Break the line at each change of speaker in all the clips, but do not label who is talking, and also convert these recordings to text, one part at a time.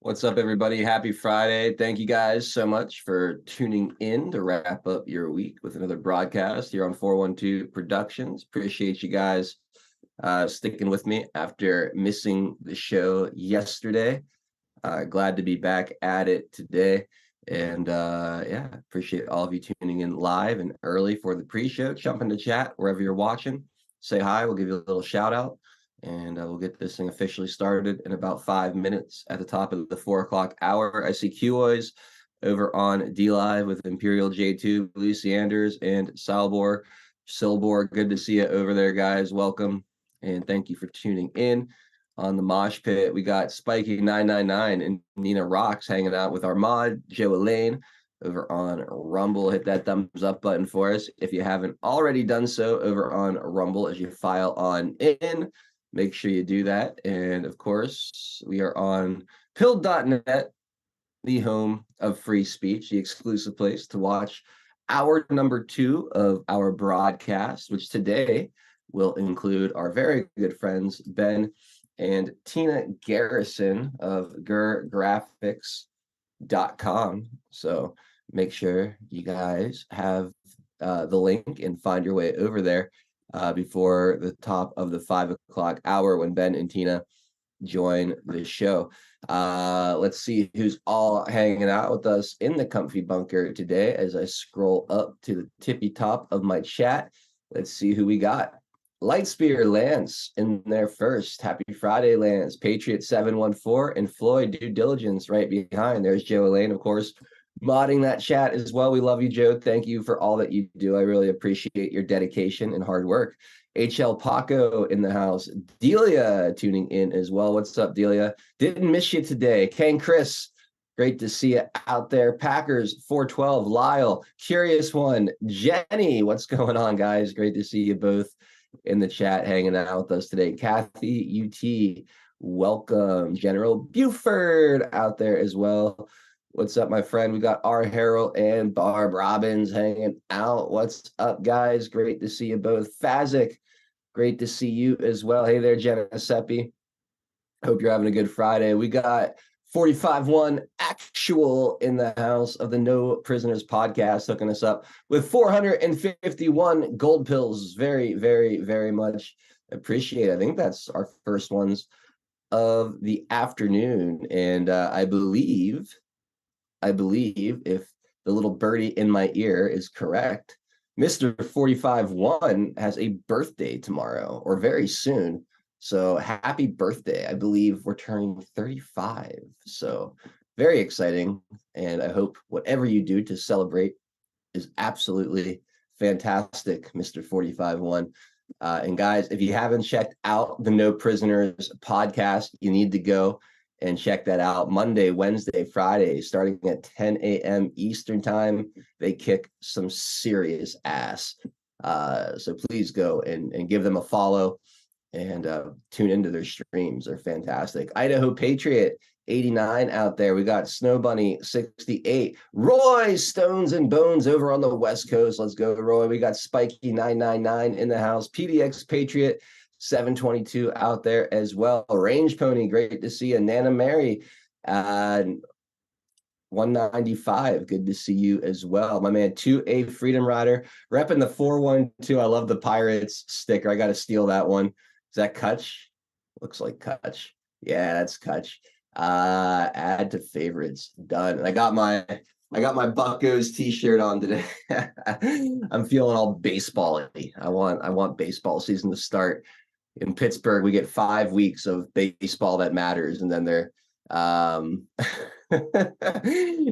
What's up, everybody? Happy Friday. Thank you guys so much for tuning in to wrap up your week with another broadcast here on 412 Productions. Appreciate you guys sticking with me after missing the show yesterday. Glad to be back at it today. And yeah, appreciate all of you tuning in live and early for the pre-show. Jump into chat wherever you're watching. Say hi. We'll give you a little shout out. And we'll get this thing officially started in about 5 minutes at the top of the 4 o'clock hour. I see Q-Oys over on D Live with Imperial J2, Lucy Anders, and Silbor. Good to see you over there, guys. Welcome. And thank you for tuning in. On the mosh pit, we got Spiky999 and Nina Rocks hanging out with our mod, Joe Elaine, over on Rumble. Hit that thumbs up button for us if you haven't already done so over on Rumble as you file on in. Make sure you do that. And of course, we are on pilled.net, the home of free speech, the exclusive place to watch hour number 2 of our broadcast, which today will include our very good friends, Ben and Tina Garrison of gurgraphics.com. So make sure you guys have the link and find your way over there before the top of the 5 o'clock hour when Ben and Tina join the show. Let's see who's all hanging out with us in the comfy bunker today as I scroll up to the tippy top of my chat. Let's see who we got. Lightspear Lance in there first. Happy Friday, Lance. Patriot 714 and Floyd Due Diligence right behind. There's Joe Elaine, of course, modding that chat as well. We love you, Joe. Thank you for all that you do. I really appreciate your dedication and hard work. HL Paco in the house. Delia tuning in as well. What's up, Delia? Didn't miss you today. Ken Chris, great to see you out there. Packers 412, Lyle, Curious One, Jenny. What's going on, guys? Great to see you both in the chat hanging out with us today. Kathy UT, welcome. General Buford out there as well. What's up, my friend? We got R. Harrell and Barb Robbins hanging out. What's up, guys? Great to see you both. Fazic, great to see you as well. Hey there, Jenna Seppi. Hope you're having a good Friday. We got 45-1 actual in the house of the No Prisoners podcast, hooking us up with 451 gold pills. Very, very, very much appreciate it. I think that's our first ones of the afternoon. And I believe if the little birdie in my ear is correct, Mr. 45-1 has a birthday tomorrow or very soon. So happy birthday. I believe we're turning 35. So very exciting. And I hope whatever you do to celebrate is absolutely fantastic, Mr. 45-1. And guys, if you haven't checked out the No Prisoners podcast, you need to go and check that out. Monday, Wednesday, Friday, starting at 10 a.m. Eastern time. They kick some serious ass. So please go and give them a follow and tune into their streams. They're fantastic. Idaho Patriot 89 out there. We got Snow Bunny 68. Roy Stones and Bones over on the West Coast. Let's go, Roy. We got Spiky 999 in the house. PDX Patriot 722 out there as well. Range Pony, great to see you. Nana Mary 195, good to see you as well. My man 2A Freedom Rider repping the 412. I love the Pirates sticker. I got to steal that one. Is that Kutch? Looks like Kutch. Yeah, that's Kutch. Add to favorites. Done. And I got my Buccos t-shirt on today. I'm feeling all baseball-y. I want baseball season to start. In Pittsburgh, we get 5 weeks of baseball that matters, and then they're and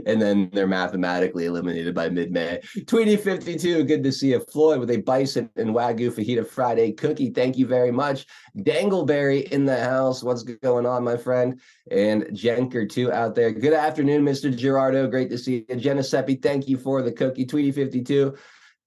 then they're mathematically eliminated by mid-May. Tweety 52, good to see you. Floyd with a bison and Wagyu fajita Friday cookie. Thank you very much. Dangleberry in the house. What's going on, my friend? And Jenker too out there. Good afternoon, Mr. Gerardo. Great to see you. Jenna Seppi, thank you for the cookie. Tweety 52.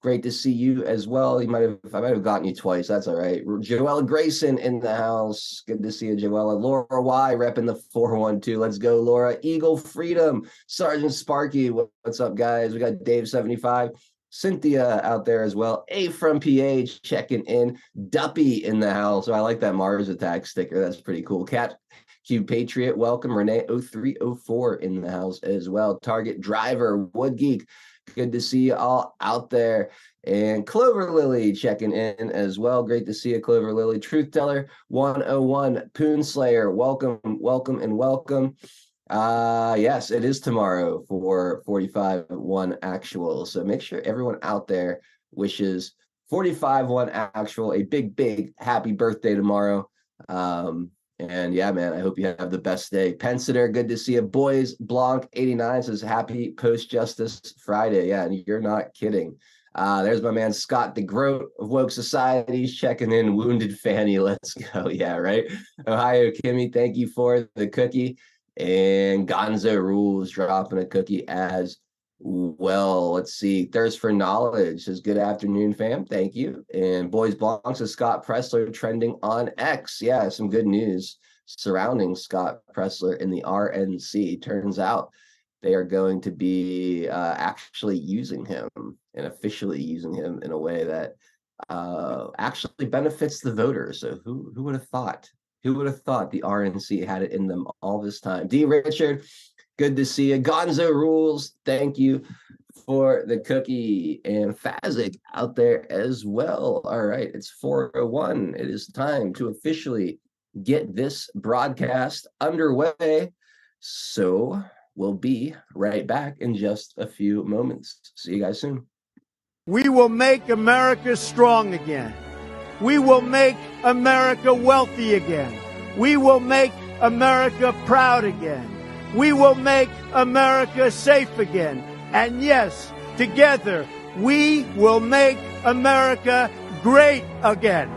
Great to see you as well. I might have gotten you twice. That's all right. Joella Grayson in the house. Good to see you, Joella. Laura Y repping the 412. Let's go, Laura. Eagle Freedom. Sergeant Sparky. What's up, guys? We got Dave 75. Cynthia out there as well. A from PH checking in. Duppy in the house. So I like that Mars Attack sticker. That's pretty cool. Cat Q Patriot, welcome. Renee 0304 in the house as well. Target Driver, Wood Geek. Good to see you all out there. And Clover Lily checking in as well. Great to see you, Clover Lily. Truth Teller 101, Poon Slayer. Welcome, welcome, and welcome. Yes, it is tomorrow for 45-1 actual. So make sure everyone out there wishes 45-1 actual a big happy birthday tomorrow. And yeah, man, I hope you have the best day. Pensider, good to see you. Boys Blanc 89 says happy Post Justice Friday. Yeah, and you're not kidding. There's my man Scott DeGroat of Woke Societies checking in. Wounded Fanny, let's go. Yeah, right. Ohio Kimmy, thank you for the cookie. And Gonzo Rules dropping a cookie as well. Let's see. Thirst for Knowledge says, good afternoon, fam. Thank you. And Boys Blanc says, Scott Pressler trending on X. Yeah, some good news surrounding Scott Pressler in the RNC. Turns out they are going to be actually using him and officially using him in a way that actually benefits the voters. So who would have thought? Who would have thought the RNC had it in them all this time? D. Richard, good to see you. Gonzo Rules, thank you for the cookie. And Fazik out there as well. All right, it's 4:01. It is time to officially get this broadcast underway. So we'll be right back in just a few moments. See you guys soon.
We will make America strong again. We will make America wealthy again. We will make America proud again. We will make America safe again. And yes, together, we will make America great again.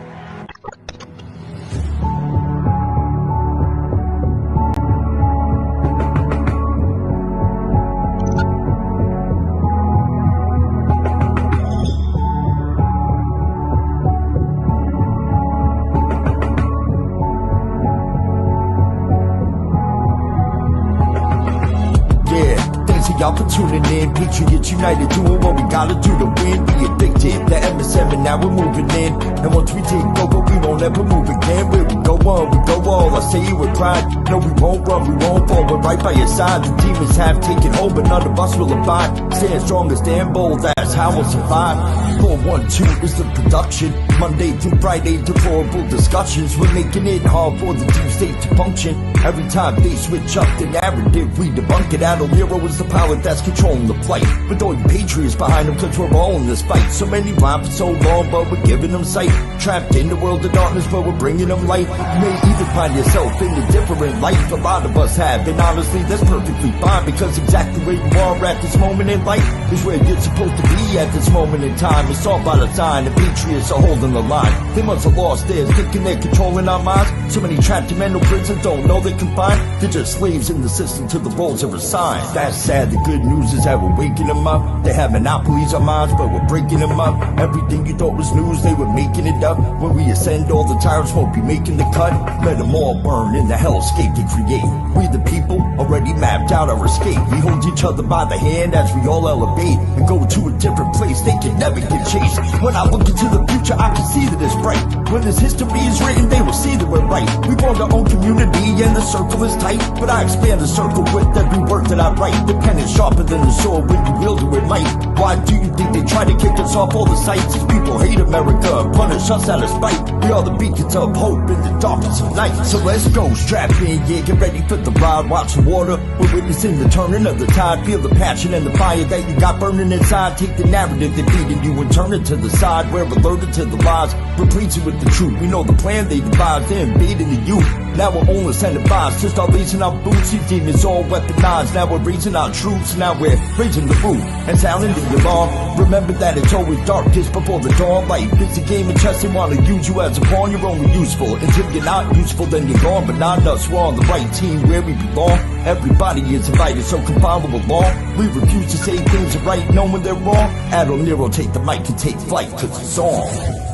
Y'all for tuning in, Patriots United, doing what we gotta do to win. Be addicted, the MSM, and now we're moving in. And once we take over, we won't ever move again. Where we go on, we go all. I say it with pride. No, we won't run, we won't fall. We're right by your side. The demons have taken hold, but none of us will abide. Stand strong and stand bold, that's how we'll survive. 412 is the production. Monday through Friday, deplorable discussions. We're making it hard for the deep state to function. Every time they switch up the narrative, we debunk it. Adult hero is the power that's controlling the plight. We're throwing patriots behind them cause we're all in this fight. So many rhyme for so long, but we're giving them sight. Trapped in the world of darkness, but we're bringing them light. You may even find yourself in a different life. A lot of us have, and honestly that's perfectly fine. Because exactly where you are at this moment in life is where you're supposed to be at this moment in time. It's all by design, the patriots are holding the line. They must have lost theirs, thinking they're controlling our minds. So many trapped in mental prisons don't know they're confined. They're just slaves in the system till the roles are assigned. That's sad, the good news is that we're waking them up. They have monopolies on minds, but we're breaking them up. Everything you thought was news, they were making it up. When we ascend, all the tyrants won't be making the cut. Let them all burn in the hellscape they create. We the people already mapped out our escape. We hold each other by the hand as we all elevate and go to a different place. They can never get chased. When I look into the future, I can see that it's bright. When this history is written, they will see that we're right. We formed our own community and the circle is tight, but I expand the circle with every word that I write. The pen is sharper than the sword when you wield it with might. Why do you think they try to kick us off all the sights? These people hate America, punish us out of spite. We are the beacons of hope in the darkness of night. So let's go, strap in, yeah, get ready for the ride. Watch the water, we're witnessing the turning of the tide. Feel the passion and the fire that you got burning inside. Take the narrative that feeding you and turn it to the side. We're alerted to the lies, replacing with the truth. We know the plan they devised, they're invading the youth. Now we're only sending vibes to start raising our boots. These demons all weaponized. Now we're raising our troops. Now we're raising the roof and sounding the alarm. Remember that it's always darkest before the dawn. Life is a game of chess. They want to use you as a pawn. You're only useful until you're not useful, then you're gone. But not us, we're on the right team where we belong. Everybody is invited, so come follow along. We refuse to say things are right knowing they're wrong. Adult Nero, take the mic and take flight, cause it's on.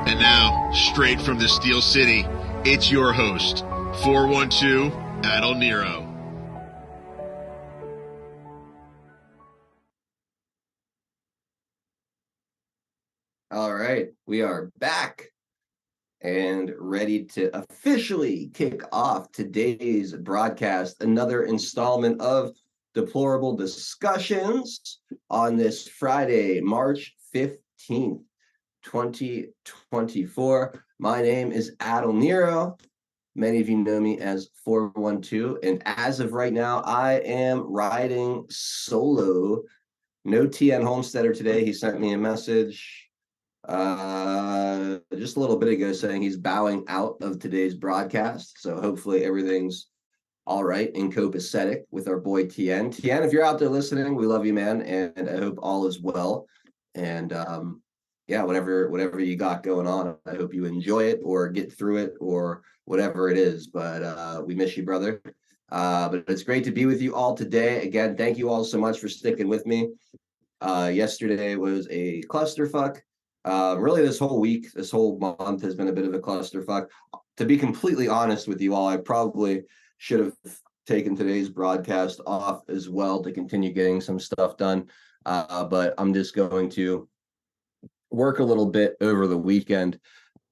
And now, straight from the Steel City, it's your host, 412 Adult Nero.
We are back and ready to officially kick off today's broadcast, another installment of Deplorable Discussions on this Friday, March 15th, 2024. My name is Adel Nero. Many of you know me as 412, and as of right now, I am riding solo. No TN Homesteader today. He sent me a message just a little bit ago saying he's bowing out of today's broadcast. So hopefully everything's all right and copacetic with our boy TN. TN, if you're out there listening, we love you, man, and I hope all is well. And yeah, whatever you got going on, I hope you enjoy it or get through it or whatever it is. But we miss you, brother. But it's great to be with you all today. Again, thank you all so much for sticking with me. Yesterday was a clusterfuck. Really, this whole week, this whole month has been a bit of a clusterfuck. To be completely honest with you all, I probably should have taken today's broadcast off as well to continue getting some stuff done. But I'm just going to work a little bit over the weekend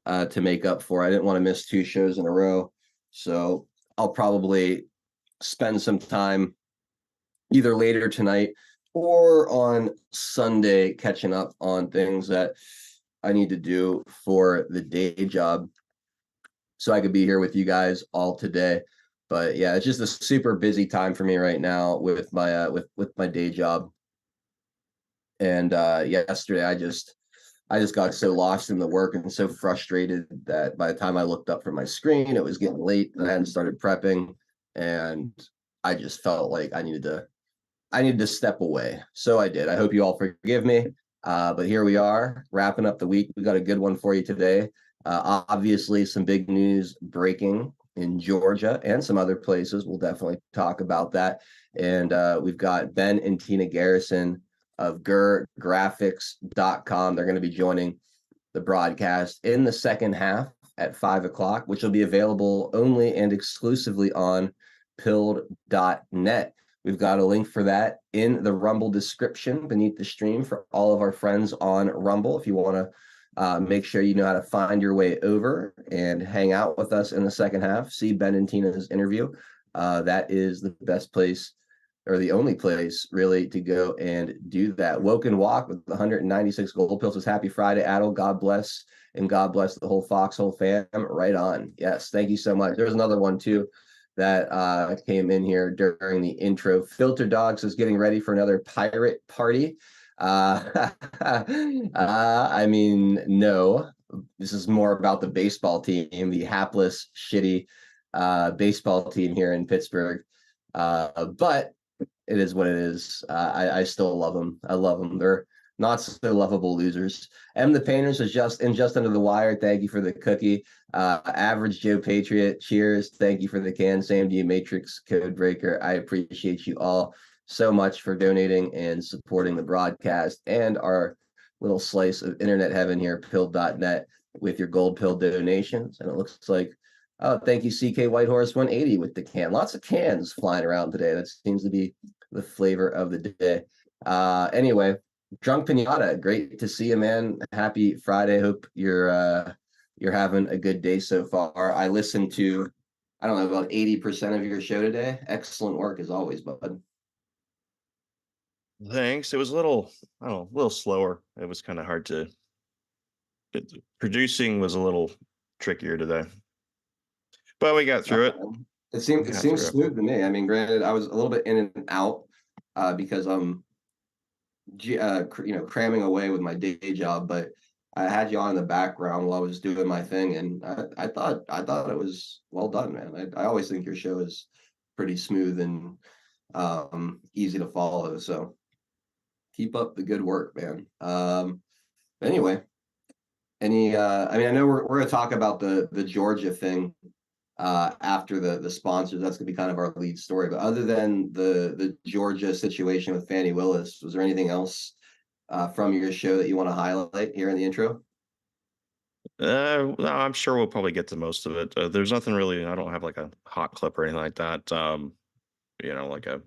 to make up for it. I didn't want to miss 2 shows in a row. So I'll probably spend some time either later tonight or on Sunday catching up on things that I need to do for the day job so I could be here with you guys all today. But yeah, it's just a super busy time for me right now with my with my day job. And yesterday I just got so lost in the work and so frustrated that by the time I looked up from my screen, it was getting late and I hadn't started prepping, and I just felt like I needed to step away. So I did. I hope you all forgive me. But here we are, wrapping up the week. We got a good one for you today. Obviously, some big news breaking in Georgia and some other places. We'll definitely talk about that. And we've got Ben and Tina Garrison of GurGraphics.com. They're going to be joining the broadcast in the second half at 5 o'clock, which will be available only and exclusively on pilled.net. We've got a link for that in the Rumble description beneath the stream for all of our friends on Rumble. If you want to make sure you know how to find your way over and hang out with us in the second half, see Ben and Tina's interview. That is the best place, or the only place really, to go and do that. Woke and Walk with 196 gold pills was happy Friday, Adel. God bless, and God bless the whole Foxhole fam. Right on. Yes, thank you so much. There's another one too that came in here during the intro. Filter Dogs is getting ready for another pirate party. I mean, no, this is more about the baseball team, the hapless, shitty baseball team here in Pittsburgh. But it is what it is. I still love them. I love them. They're not so lovable losers. The Painters is just under the wire. Thank you for the cookie. Average Joe Patriot, cheers. Thank you for the can. Same to you, Matrix Code Breaker. I appreciate you all so much for donating and supporting the broadcast and our little slice of internet heaven here, pill.net, with your gold pill donations. And it looks like, oh, thank you, CK Whitehorse 180 with the can. Lots of cans flying around today. That seems to be the flavor of the day. Anyway, Drunk Pinata, great to see you, man. Happy Friday. Hope you're having a good day so far. I listened to, I don't know, about 80% of your show today. Excellent work as always, bud.
Thanks. It was a little, I don't know, a little slower. It was kind of hard to. Producing was a little trickier today, but we got through it.
It seems smooth to me. I mean, granted, I was a little bit in and out because I'm cramming away with my day job, but I had you on in the background while I was doing my thing, and I thought it was well done, man. I always think your show is pretty smooth and easy to follow, so keep up the good work, man. Anyway, I mean, I know we're gonna talk about the Georgia thing after the sponsors. That's gonna be kind of our lead story. But other than the Georgia situation with Fannie Willis, was there anything else from your show that you want to highlight here in the intro?
No, I'm sure we'll probably get to most of it. There's nothing really. I don't have like a hot clip or anything like that. Like a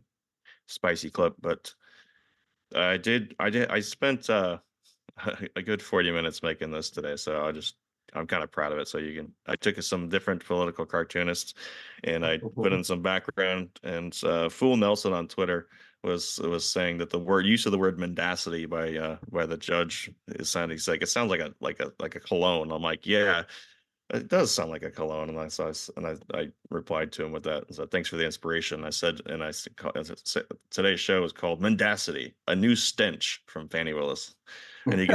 spicy clip, but I spent a good 40 minutes making this today, so I'm kind of proud of it. So I took some different political cartoonists, and I put in some background. And Fool Nelson on Twitter was saying that the use of the word mendacity by the judge is sounding. He's like, it sounds like a cologne. I'm like, yeah, it does sound like a cologne. And I replied to him with that. So thanks for the inspiration. I said, today's show is called Mendacity, a new stench from Fannie Willis. And you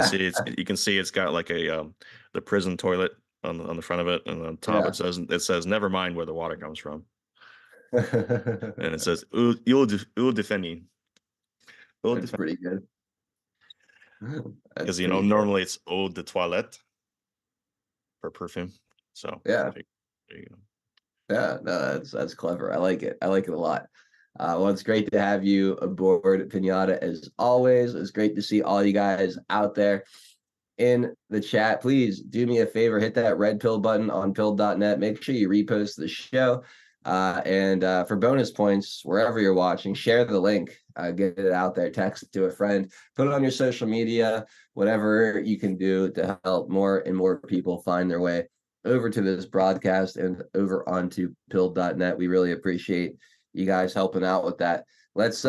can see it's got like the prison toilet on the front of it, and on top
Yeah.
it says never mind where the water comes from, and it says eau de Fanny.
That's pretty good. That's
Because
pretty good.
normally it's eau de toilette for perfume. So
Yeah.
there you go.
Yeah, no, that's clever. I like it. I like it a lot. Well, it's great to have you aboard Pinata as always. It's great to see all you guys out there in the chat. Please do me a favor, hit that red pill button on pill.net. Make sure you repost the show. And for bonus points, wherever you're watching, share the link, get it out there, text it to a friend, put it on your social media, whatever you can do to help more and more people find their way over to this broadcast and over onto pill.net. We really appreciate you guys helping out with that. Let's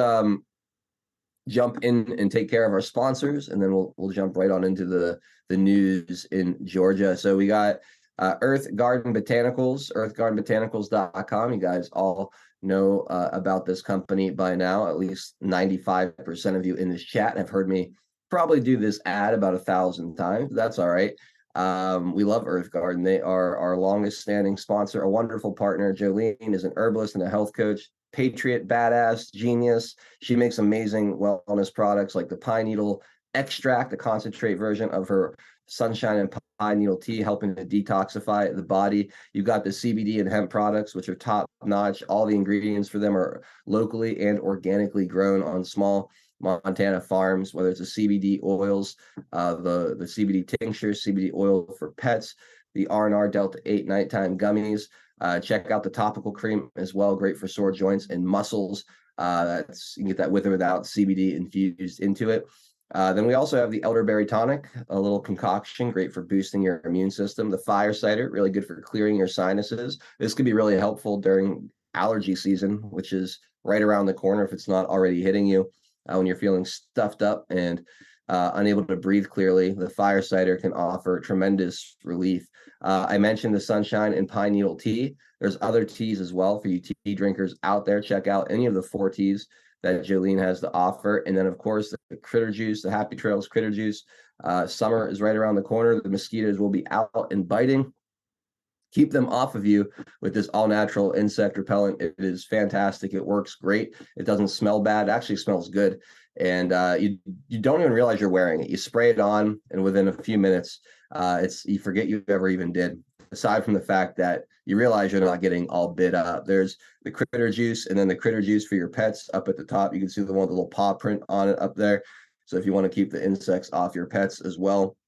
jump in and take care of our sponsors, and then we'll jump right on into the news in Georgia. So we got Earth Garden Botanicals, earthgardenbotanicals.com. You guys all know about this company by now. At least 95% of you in this chat have heard me probably do this ad about 1,000 times. That's all right. We love Earth Garden. They are our longest standing sponsor, a wonderful partner. Jolene is an herbalist and a health coach, patriot, badass, genius. She makes amazing wellness products like the pine needle extract, the concentrate version of her sunshine and pine needle tea, helping to detoxify the body. You've got the CBD and hemp products, which are top notch. All the ingredients for them are locally and organically grown on small Montana farms, whether it's the CBD oils, the CBD tinctures, CBD oil for pets, the R&R Delta 8 nighttime gummies. Check out the topical cream as well, great for sore joints and muscles. You can get that with or without CBD infused into it. Then we also have the elderberry tonic, a little concoction, great for boosting your immune system. The fire cider, really good for clearing your sinuses. This could be really helpful during allergy season, which is right around the corner if it's not already hitting you. When you're feeling stuffed up and unable to breathe clearly, the fire cider can offer tremendous relief. I mentioned the sunshine and pine needle tea. There's other teas as well for you tea drinkers out there. Check out any of the 4 teas that Jolene has to offer. And then, of course, the critter juice, the Happy Trails critter juice. Summer is right around the corner. The mosquitoes will be out and biting. Keep them off of you with this all-natural insect repellent. It is fantastic. It works great. It doesn't smell bad. It actually smells good. And you don't even realize you're wearing it. You spray it on, and within a few minutes, you forget you ever even did. Aside from the fact that you realize you're not getting all bit up. There's the critter juice, and then the critter juice for your pets up at the top. You can see the one with the little paw print on it up there. So if you want to keep the insects off your pets as well,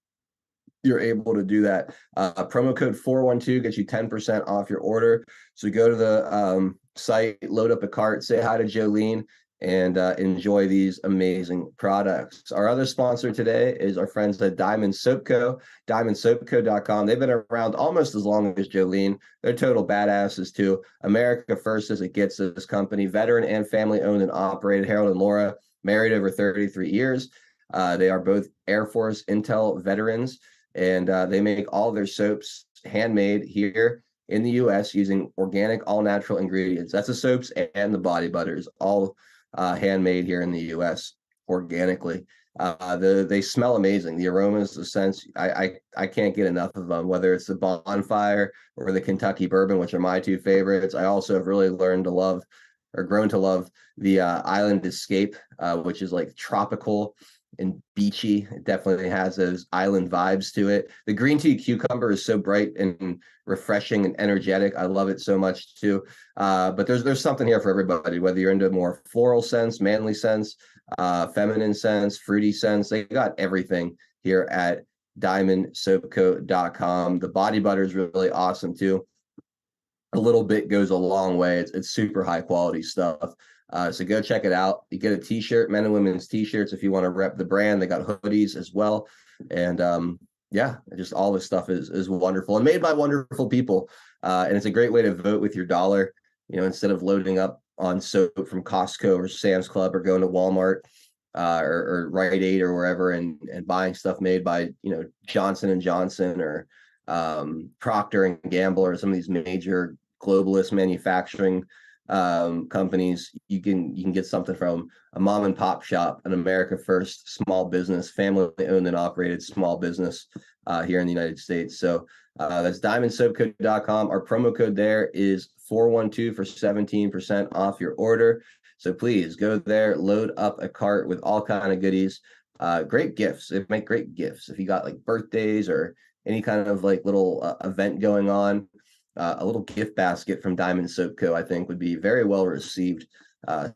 you're able to do that. Promo code 412 gets you 10% off your order. So go to the site, load up a cart, say hi to Jolene, and enjoy these amazing products. Our other sponsor today is our friends at Diamond Soap Co. DiamondSoapCo.com. They've been around almost as long as Jolene. They're total badasses too. America first as it gets, this company. Veteran and family owned and operated. Harold and Laura, married over 33 years. They are both Air Force Intel veterans. And they make all their soaps handmade here in the U.S. using organic, all-natural ingredients. That's the soaps and the body butters, all handmade here in the U.S. organically. They smell amazing. The aromas, the scents, I can't get enough of them, whether it's the Bonfire or the Kentucky Bourbon, which are my 2 favorites. I also have really learned to love or grown to love the Island Escape, which is like tropical and beachy. It definitely has those island vibes to it. The green tea cucumber is so bright and refreshing and energetic. I love it so much too. But there's something here for everybody, whether you're into more floral scents, manly scents, feminine scents, fruity scents. They got everything here at diamondsoapco.com. The body butter is really awesome too. A little bit goes a long way. It's super high quality stuff. So go check it out. You get a t-shirt, men and women's t-shirts if you want to rep the brand. They got hoodies as well. And yeah, just all this stuff is wonderful and made by wonderful people. And it's a great way to vote with your dollar. Instead of loading up on soap from Costco or Sam's Club or going to Walmart or Rite Aid or wherever and buying stuff made by Johnson and Johnson or Procter and Gamble or some of these major globalist manufacturing companies. You can get something from a mom and pop shop, an America First small business, family owned and operated small business here in the United States. So that's diamondsoapco.com. Our promo code there is 412 for 17% off your order. So please go there, load up a cart with all kind of goodies. Great gifts. They make great gifts. If you got like birthdays or any kind of like little event going on, a little gift basket from Diamond Soap Co. I think would be very well received.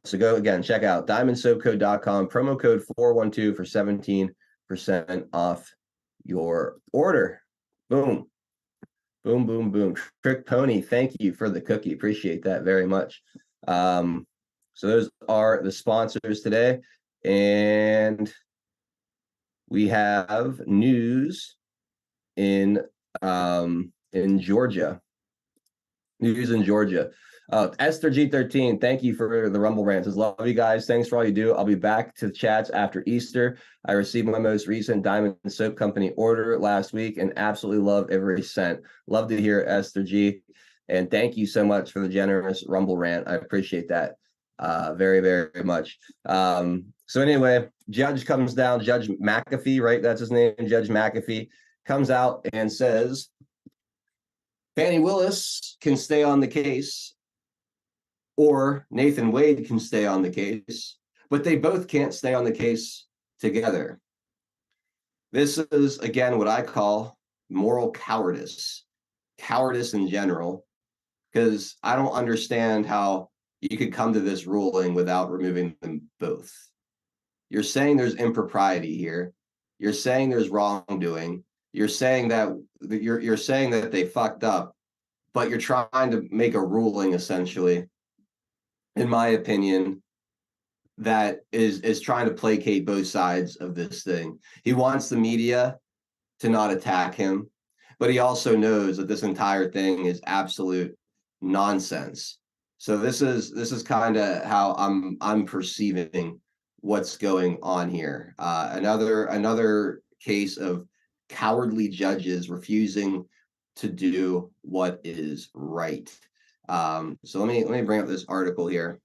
So go again, check out diamondsoapco.com, promo code 412 for 17% off your order. Boom. Boom, boom, boom. Trick Pony, thank you for the cookie. Appreciate that very much. So those are the sponsors today. And we have news in Georgia. News in Georgia. Esther G13, thank you for the Rumble rants. Love you guys. Thanks for all you do. I'll be back to the chats after Easter. I received my most recent Diamond Soap Company order last week and absolutely love every cent. Love to hear Esther G. And thank you so much for the generous Rumble rant. I appreciate that very, very much. So anyway, Judge comes down, Judge McAfee, right? That's his name, Judge McAfee, comes out and says, Fani Willis can stay on the case or Nathan Wade can stay on the case, but they both can't stay on the case together. This is, again, what I call moral cowardice in general, because I don't understand how you could come to this ruling without removing them both. You're saying there's impropriety here. You're saying there's wrongdoing. You're saying that they fucked up, but you're trying to make a ruling, essentially, in my opinion, that is trying to placate both sides of this thing. He wants the media to not attack him, but he also knows that this entire thing is absolute nonsense. So this is kind of how I'm perceiving what's going on here. Another case of cowardly judges refusing to do what is right. So let me bring up this article here.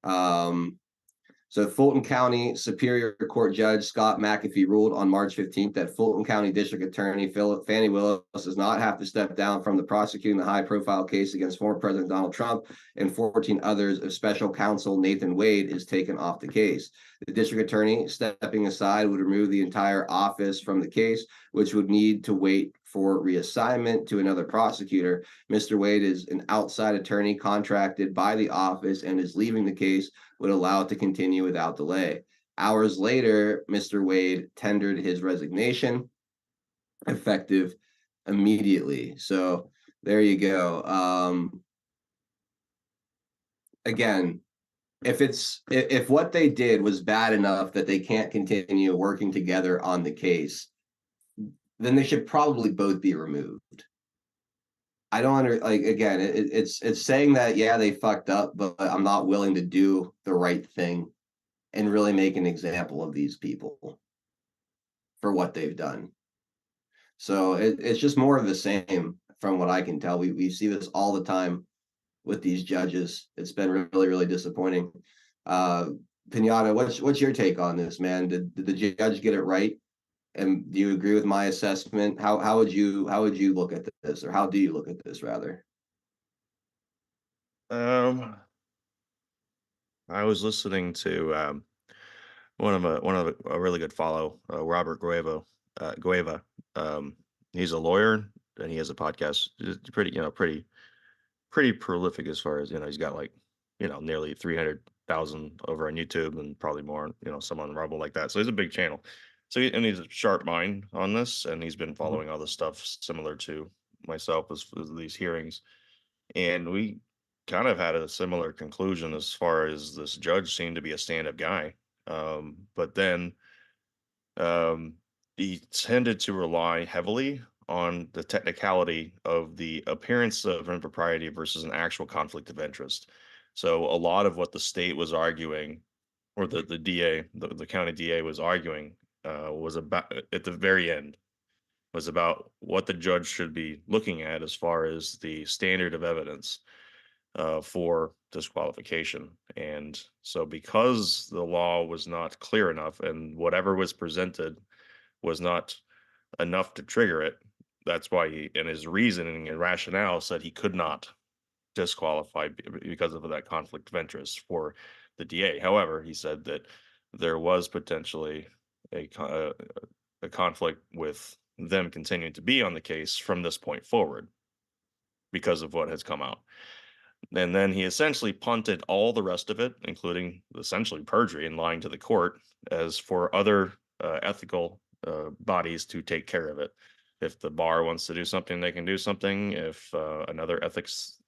So Fulton County Superior Court Judge Scott McAfee ruled on March 15th that Fulton County District Attorney Fani Willis does not have to step down from the prosecuting the high-profile case against former President Donald Trump and 14 others if special counsel Nathan Wade is taken off the case. The district attorney stepping aside would remove the entire office from the case, which would need to wait for reassignment to another prosecutor. Mr. Wade is an outside attorney contracted by the office and is leaving the case would allow it to continue without delay. Hours later, Mr. Wade tendered his resignation, effective immediately. So there you go. Again, if what they did was bad enough that they can't continue working together on the case, then they should probably both be removed. I don't again, it's saying that, yeah, they fucked up, but I'm not willing to do the right thing and really make an example of these people for what they've done. So it's just more of the same from what I can tell. We see this all the time with these judges. It's been really, really disappointing. Pinata, what's your take on this, man? Did the judge get it right? And do you agree with my assessment? How would you look at this, or how do you look at this rather?
I was listening to one of a really good follow, Robert Gueva. He's a lawyer and he has a podcast. He's pretty prolific as far as, he's got like, nearly 300,000 over on YouTube and probably more, some on Rumble like that. So he's a big channel. So and he's a sharp mind on this, and he's been following all this stuff similar to myself as these hearings. And we kind of had a similar conclusion as far as this judge seemed to be a stand-up guy. But then um, he tended to rely heavily on the technicality of the appearance of impropriety versus an actual conflict of interest. So a lot of what the state was arguing, or the DA, the county DA was arguing, was about at the very end was about what the judge should be looking at as far as the standard of evidence for disqualification. And so, because the law was not clear enough and whatever was presented was not enough to trigger it, that's why he, in his reasoning and rationale, said he could not disqualify because of that conflict of interest for the DA. However, he said that there was potentially a, a conflict with them continuing to be on the case from this point forward because of what has come out. And then he essentially punted all the rest of it, including essentially perjury and lying to the court, as for other ethical bodies to take care of it. If the bar wants to do something, they can do something. If another ethics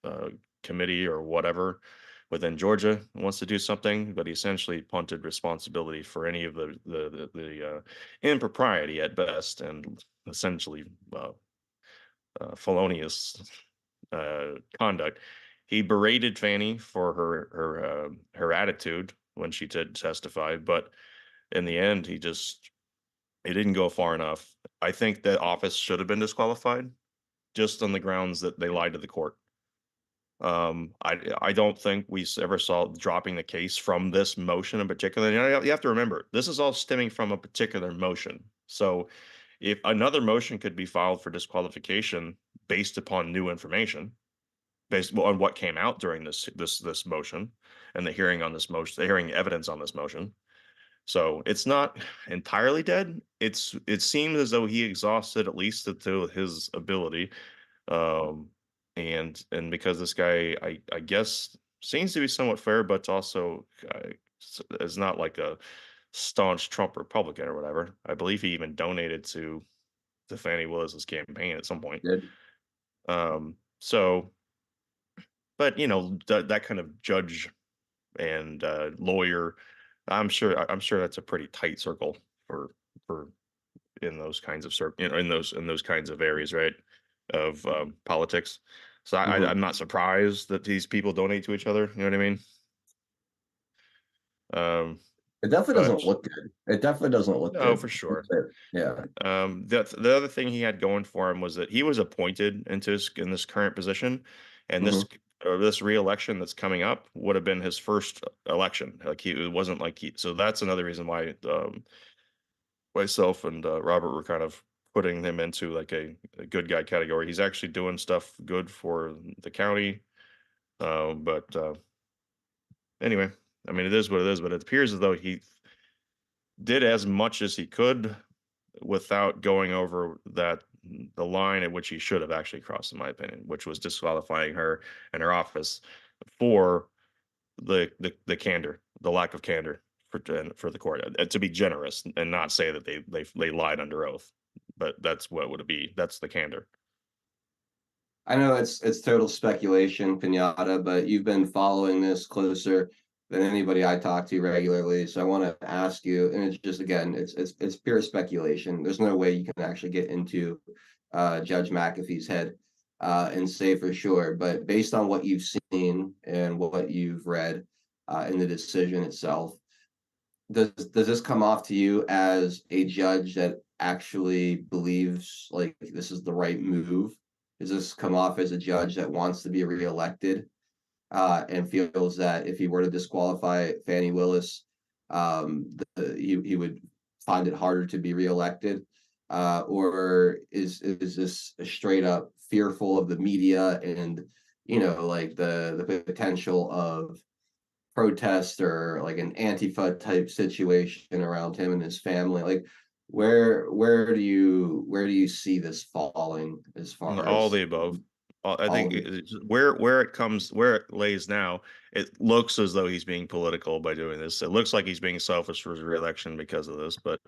committee or whatever within Georgia wants to do something, but he essentially punted responsibility for any of the impropriety at best and essentially felonious conduct. He berated Fanny for her attitude when she did testify, but in the end, he didn't go far enough. I think that office should have been disqualified just on the grounds that they lied to the court. I don't think we ever saw dropping the case from this motion in particular. You have to remember, this is all stemming from a particular motion. So if another motion could be filed for disqualification based upon new information, based on what came out during this motion and the hearing on this motion, the hearing evidence on this motion. So it's not entirely dead. It seems as though he exhausted at least to his ability. Um, and because this guy, I guess, seems to be somewhat fair, but also is not like a staunch Trump Republican or whatever. I believe he even donated to Fannie Willis's campaign at some point.
Good.
So, but that kind of judge and lawyer, I'm sure that's a pretty tight circle for in those kinds of in those kinds of areas, right? Of politics. So
Mhm.
I'm not surprised that these people donate to each other. You know what I mean? Um,
It definitely
but
doesn't look good. It definitely doesn't look
no,
good.
for sure.
Yeah.
The other thing he had going for him was that he was appointed in this current position, and
Mhm.
this reelection that's coming up would have been his first election. Like it wasn't like so that's another reason why myself and Robert were kind of putting him into like a good guy category. He's actually doing stuff good for the county, but anyway, I mean it is what it is. But it appears as though he did as much as he could without going over the line at which he should have actually crossed, in my opinion, which was disqualifying her and her office for the candor, the lack of candor for the court, to be generous and not say that they lied under oath, but that's what would it be? That's the candor.
I know it's total speculation, Pinata, but you've been following this closer than anybody I talk to regularly. So I want to ask you, and it's just again, it's pure speculation. There's no way you can actually get into Judge McAfee's head and say for sure. But based on what you've seen and what you've read in the decision itself, does this come off to you as a judge that actually believes like this is the right move? Does this come off as a judge that wants to be reelected and feels that if he were to disqualify Fannie Willis, he would find it harder to be reelected? Or is this straight up fearful of the media and like the potential of protest or like an Antifa type situation around him and his family? Like where do you see this falling as far
All
as
the above. I
all
think
of it?
where it lays now, it looks as though he's being political by doing this. It looks like he's being selfish for his reelection because of this, but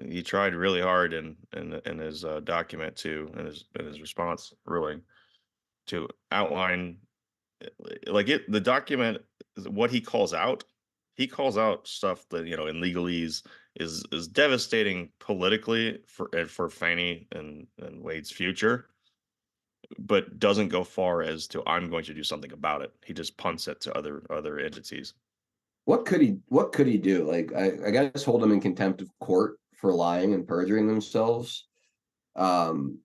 he tried really hard in his document to in his response ruling to outline the document, what he calls out he calls out stuff that, you know, in legalese is devastating politically for Fannie and Wade's future, but doesn't go far as to I'm going to do something about it. He just punts it to other entities.
What could he do? Like, I guess hold him in contempt of court for lying and perjuring themselves. Um,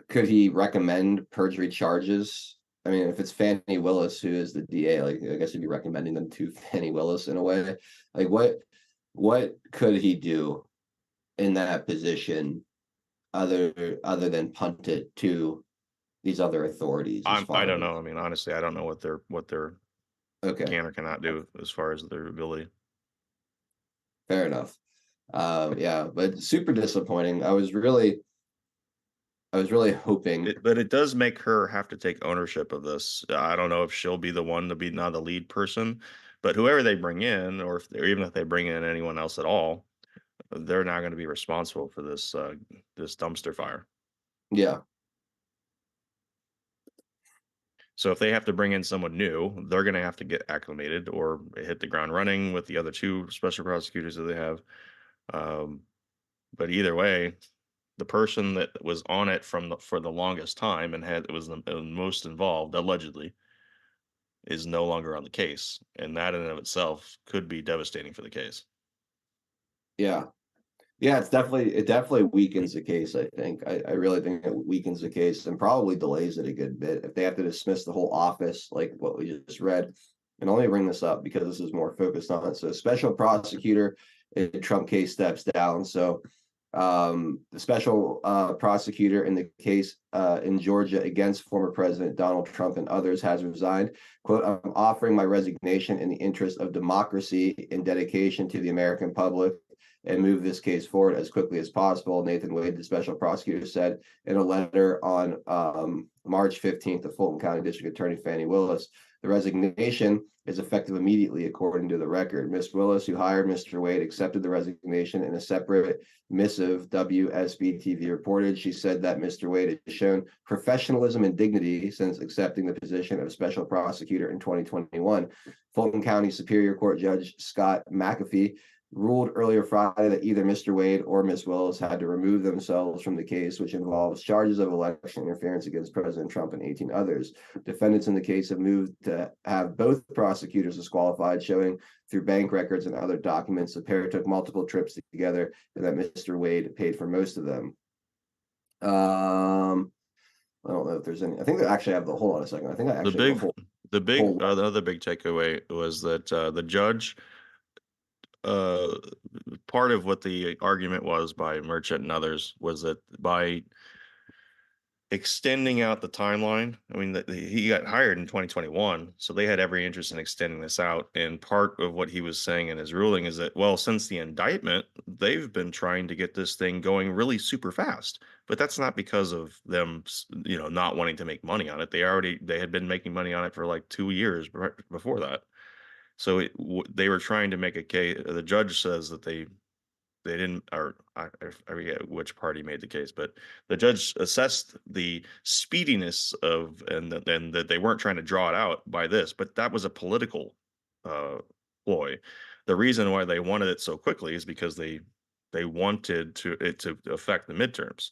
could he recommend perjury charges? I mean, if it's Fannie Willis who is the DA, like I guess he'd be recommending them to Fannie Willis in a way. Like what could he do in that position other than punt it to these other authorities as
I
far
don't
as
know. I mean, honestly, I don't know what they're
okay,
can or cannot do as far as their ability.
fair enough. Yeah, but super disappointing. I was really hoping.
But it does make her have to take ownership of this. I don't know if she'll be the one to be now the lead person, but whoever they bring in, or even if they bring in anyone else at all, they're not going to be responsible for this dumpster fire.
Yeah,
So if they have to bring in someone new, they're going to have to get acclimated or hit the ground running with the other two special prosecutors that they have. Um, but either way, the person that was on it for the longest time and had was the most involved allegedly is no longer on the case, and that in and of itself could be devastating for the case.
yeah. Yeah, it definitely weakens the case, I think. I really think it weakens the case and probably delays it a good bit. If they have to dismiss the whole office, like what we just read, and only bring this up because this is more focused on it. So special prosecutor in the Trump case steps down. So the special prosecutor in the case in Georgia against former President Donald Trump and others has resigned. Quote, I'm offering my resignation in the interest of democracy and dedication to the American public and move this case forward as quickly as possible. Nathan Wade, the special prosecutor, said in a letter on March 15th to Fulton County District Attorney Fannie Willis. The resignation is effective immediately, according to the record. Ms. Willis, who hired Mr. Wade, accepted the resignation in a separate missive. WSB-TV reported. She said that Mr. Wade has shown professionalism and dignity since accepting the position of special prosecutor in 2021. Fulton County Superior Court Judge Scott McAfee ruled earlier Friday that either Mr. Wade or Ms. Willis had to remove themselves from the case, which involves charges of election interference against President Trump and 18 others. Defendants in the case have moved to have both prosecutors disqualified, showing through bank records and other documents the pair took multiple trips together and that Mr. Wade paid for most of them. I don't know if there's any. I think they actually have the. Hold on a second. I think I
The
actually have
big
the whole.
the other big takeaway was that the judge, uh, part of what the argument was by Merchant and others was that by extending out the timeline. I mean, he got hired in 2021, so they had every interest in extending this out. And part of what he was saying in his ruling is that, well, since the indictment, they've been trying to get this thing going really super fast. But that's not because of them, you know, not wanting to make money on it. They had been making money on it for like 2 years before that. So they were trying to make a case. The judge says that they didn't, or I forget which party made the case, but the judge assessed the speediness of and that they weren't trying to draw it out by this, but that was a political uh, ploy. The reason why they wanted it so quickly is because they wanted it to affect the midterms.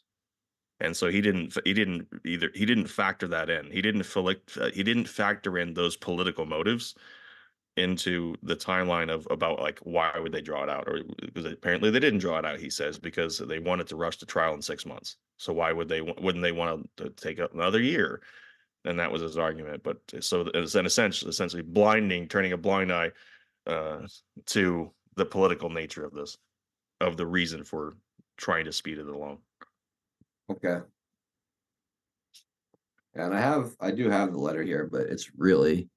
And so he didn't factor that in. He didn't factor in those political motives into the timeline of about like why would they draw it out, or because apparently they didn't draw it out, he says, because they wanted to rush the trial in 6 months. So why wouldn't they want to take up another year? And that was his argument. But so it's an essentially turning a blind eye uh, to the political nature of this, of the reason for trying to speed it along.
Okay. And I do have the letter here, but it's really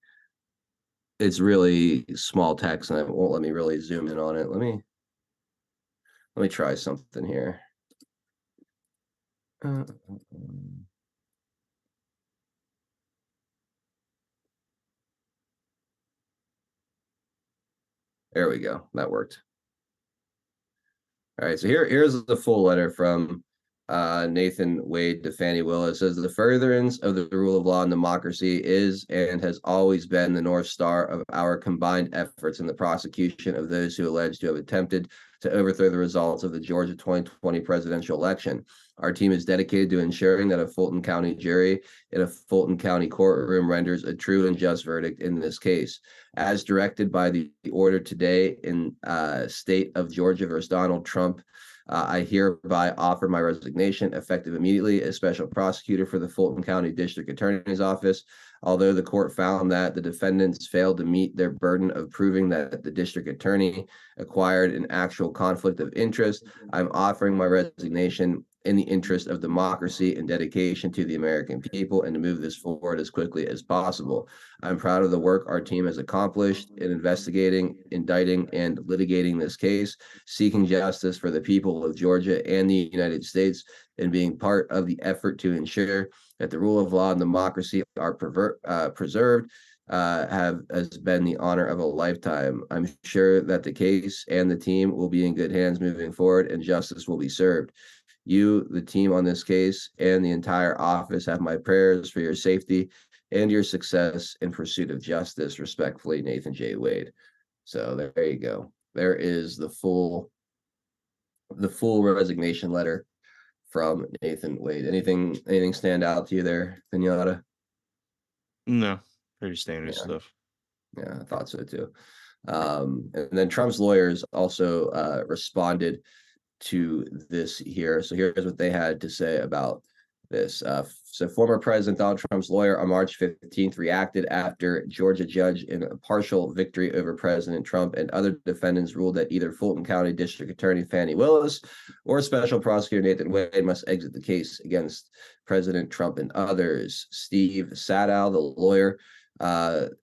small text and it won't let me really zoom in on it. Let me try something here. Uh, there we go. That worked. All right. So here's the full letter from Nathan Wade to Fannie Willis says the furtherance of the rule of law and democracy is and has always been the North Star of our combined efforts in the prosecution of those who allege to have attempted to overthrow the results of the Georgia 2020 presidential election. Our team is dedicated to ensuring that a Fulton County jury in a Fulton County courtroom renders a true and just verdict in this case. As directed by the order today in state of Georgia versus Donald Trump, I hereby offer my resignation effective immediately as special prosecutor for the Fulton County District Attorney's Office. Although the court found that the defendants failed to meet their burden of proving that the district attorney acquired an actual conflict of interest, I'm offering my resignation in the interest of democracy and dedication to the American people and to move this forward as quickly as possible. I'm proud of the work our team has accomplished in investigating, indicting, and litigating this case, seeking justice for the people of Georgia and the United States, and being part of the effort to ensure that the rule of law and democracy are preserved has been the honor of a lifetime. I'm sure that the case and the team will be in good hands moving forward and justice will be served. You, the team on this case, and the entire office have my prayers for your safety and your success in pursuit of justice. Respectfully, Nathan J. Wade. So there you go. There is the full resignation letter from Nathan Wade. Anything stand out to you there, Pinata?
No, pretty standard stuff.
Yeah, I thought so too. And then Trump's lawyers also responded to this here. So here's what they had to say about this. So former President Donald Trump's lawyer on March 15th reacted after Georgia judge in a partial victory over President Trump and other defendants ruled that either Fulton County District Attorney Fannie Willis or Special Prosecutor Nathan Wade must exit the case against President Trump and others. Steve Sadow, the lawyer,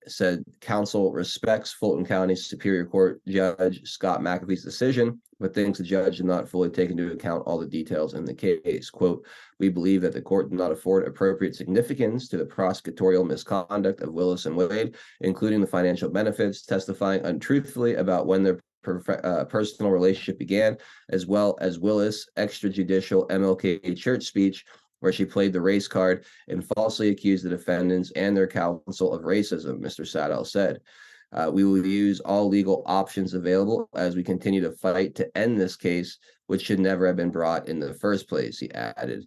said counsel respects Fulton County Superior Court Judge Scott McAfee's decision, but thinks the judge did not fully take into account all the details in the case. Quote, we believe that the court did not afford appropriate significance to the prosecutorial misconduct of Willis and Wade, including the financial benefits, testifying untruthfully about when their personal relationship began, as well as Willis' extrajudicial MLK church speech, where she played the race card and falsely accused the defendants and their counsel of racism, Mr. Sadow said. We will use all legal options available as we continue to fight to end this case, which should never have been brought in the first place, he added.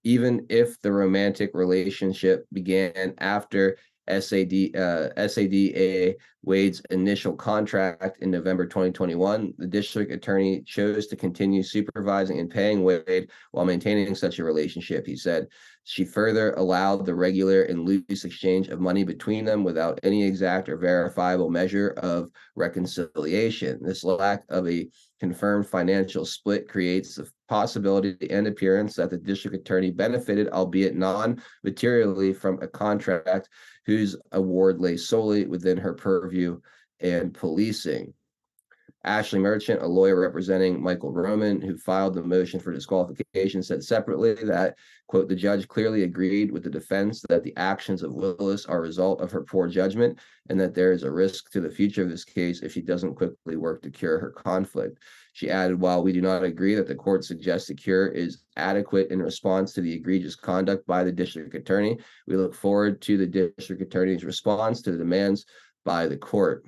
Even if the romantic relationship began after SADA Wade's initial contract in November 2021, the district attorney chose to continue supervising and paying Wade while maintaining such a relationship, he said. She further allowed the regular and loose exchange of money between them without any exact or verifiable measure of reconciliation. This lack of a confirmed financial split creates the possibility and appearance that the district attorney benefited, albeit non-materially, from a contract whose award lay solely within her purview and policing. Ashley Merchant, a lawyer representing Michael Roman, who filed the motion for disqualification, said separately that, quote, the judge clearly agreed with the defense that the actions of Willis are a result of her poor judgment and that there is a risk to the future of this case if she doesn't quickly work to cure her conflict. She added, while we do not agree that the court's suggested cure is adequate in response to the egregious conduct by the district attorney, we look forward to the district attorney's response to the demands by the court.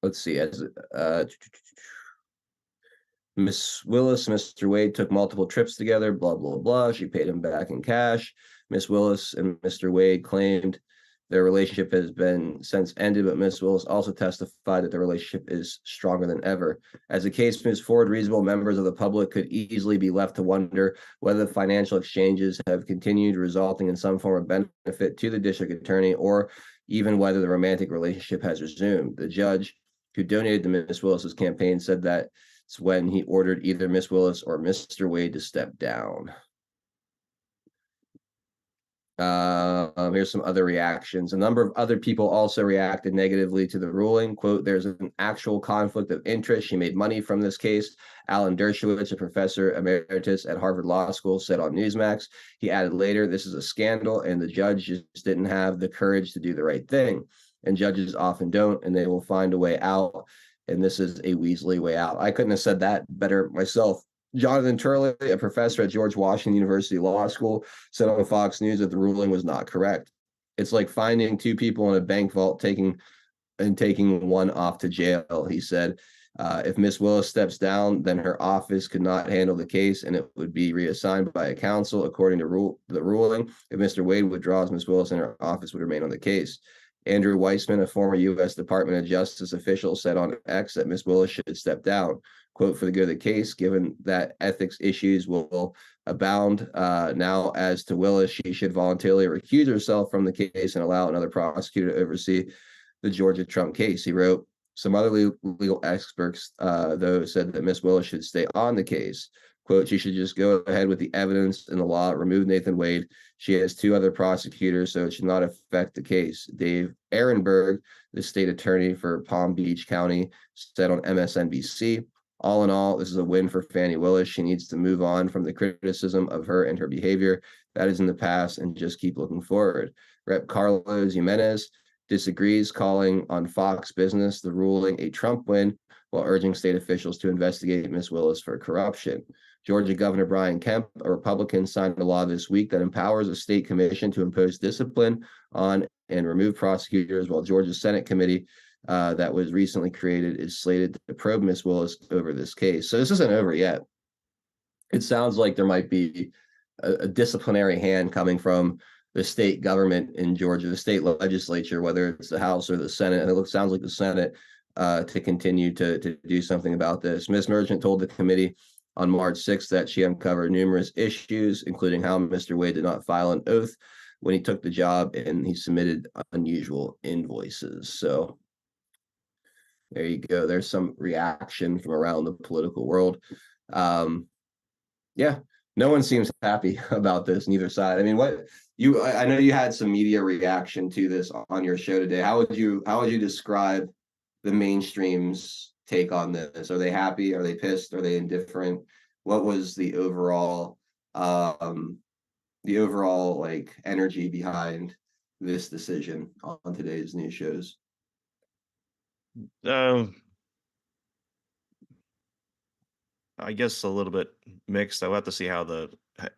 Let's see. As Miss Willis, Mr. Wade took multiple trips together, blah, blah, blah. She paid him back in cash. Miss Willis and Mr. Wade claimed their relationship has been since ended, but Miss Willis also testified that the relationship is stronger than ever. As the case moves forward, reasonable members of the public could easily be left to wonder whether the financial exchanges have continued, resulting in some form of benefit to the district attorney, or even whether the romantic relationship has resumed. The judge who donated to Miss Willis's campaign said that it's when he ordered either Miss Willis or Mr. Wade to step down. Here's some other reactions. A number of other people also reacted negatively to the ruling. Quote, there's an actual conflict of interest. She made money from this case. Alan Dershowitz, a professor emeritus at Harvard Law School, said on Newsmax. He added later, this is a scandal, and the judge just didn't have the courage to do the right thing. And judges often don't, and they will find a way out. And this is a Weasley way out. I couldn't have said that better myself. Jonathan Turley, a professor at George Washington University Law School, said on Fox News that the ruling was not correct. It's like finding two people in a bank vault taking one off to jail. He said, if Miss Willis steps down, then her office could not handle the case and it would be reassigned by a counsel according to the ruling. If Mr. Wade withdraws, Miss Willis and her office would remain on the case. Andrew Weissman, a former U.S. Department of Justice official, said on X that Miss Willis should step down. Quote, for the good of the case, given that ethics issues will abound now as to Willis, she should voluntarily recuse herself from the case and allow another prosecutor to oversee the Georgia Trump case. He wrote, some other legal experts, though, said that Miss Willis should stay on the case. Quote, she should just go ahead with the evidence and the law, remove Nathan Wade. She has two other prosecutors, so it should not affect the case. Dave Ehrenberg, the state attorney for Palm Beach County, said on MSNBC, all in all, this is a win for Fani Willis. She needs to move on from the criticism of her and her behavior. That is in the past and just keep looking forward. Rep. Carlos Jimenez disagrees, calling on Fox Business the ruling a Trump win while urging state officials to investigate Ms. Willis for corruption. Georgia Governor Brian Kemp, a Republican, signed a law this week that empowers a state commission to impose discipline on and remove prosecutors, while Georgia's Senate committee that was recently created is slated to probe Ms. Willis over this case. So this isn't over yet. It sounds like there might be a disciplinary hand coming from the state government in Georgia, the state legislature, whether it's the House or the Senate, and it sounds like the Senate, to continue to do something about this. Ms. Merchant told the committee on March 6th that she uncovered numerous issues, including how Mr. Wade did not file an oath when he took the job, and he submitted unusual invoices. So there you go. There's some reaction from around the political world. Yeah, no one seems happy about this, neither side. I mean, I know you had some media reaction to this on your show today. How would you describe the mainstream's take on this? Are they happy? Are they pissed? Are they indifferent? What was the overall like energy behind this decision on today's news shows?
I guess a little bit mixed. I'll have to see how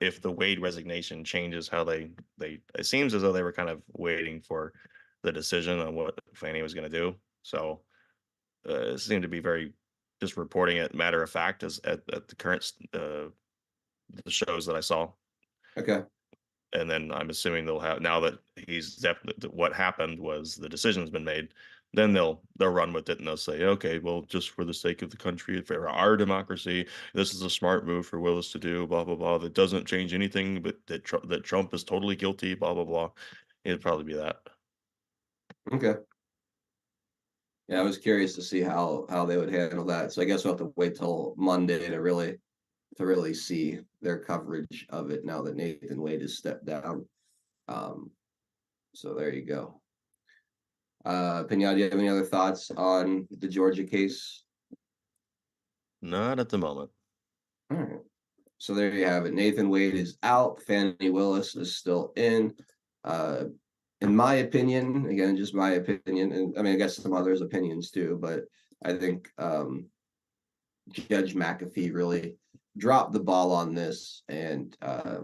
if the Wade resignation changes how they it seems as though they were kind of waiting for the decision on what Fani was going to do. So it seemed to be very just reporting it matter of fact as at the current the shows that I saw.
Okay.
And then I'm assuming they'll have, now that what happened was the decision's been made, then they'll run with it and they'll say, okay, well, just for the sake of the country, for our democracy, this is a smart move for Willis to do, blah blah blah. That doesn't change anything, but that Trump is totally guilty, blah blah blah. It'd probably be that.
Okay. Yeah, I was curious to see how they would handle that. So I guess we'll have to wait till Monday to really see their coverage of it now that Nathan Wade has stepped down. So there you go. Pinard, do you have any other thoughts on the Georgia case?
Not at the moment.
All right. So there you have it. Nathan Wade is out. Fani Willis is still in. In my opinion, again, just my opinion, and I mean, I guess some others' opinions too, but I think Judge McAfee really dropped the ball on this, and I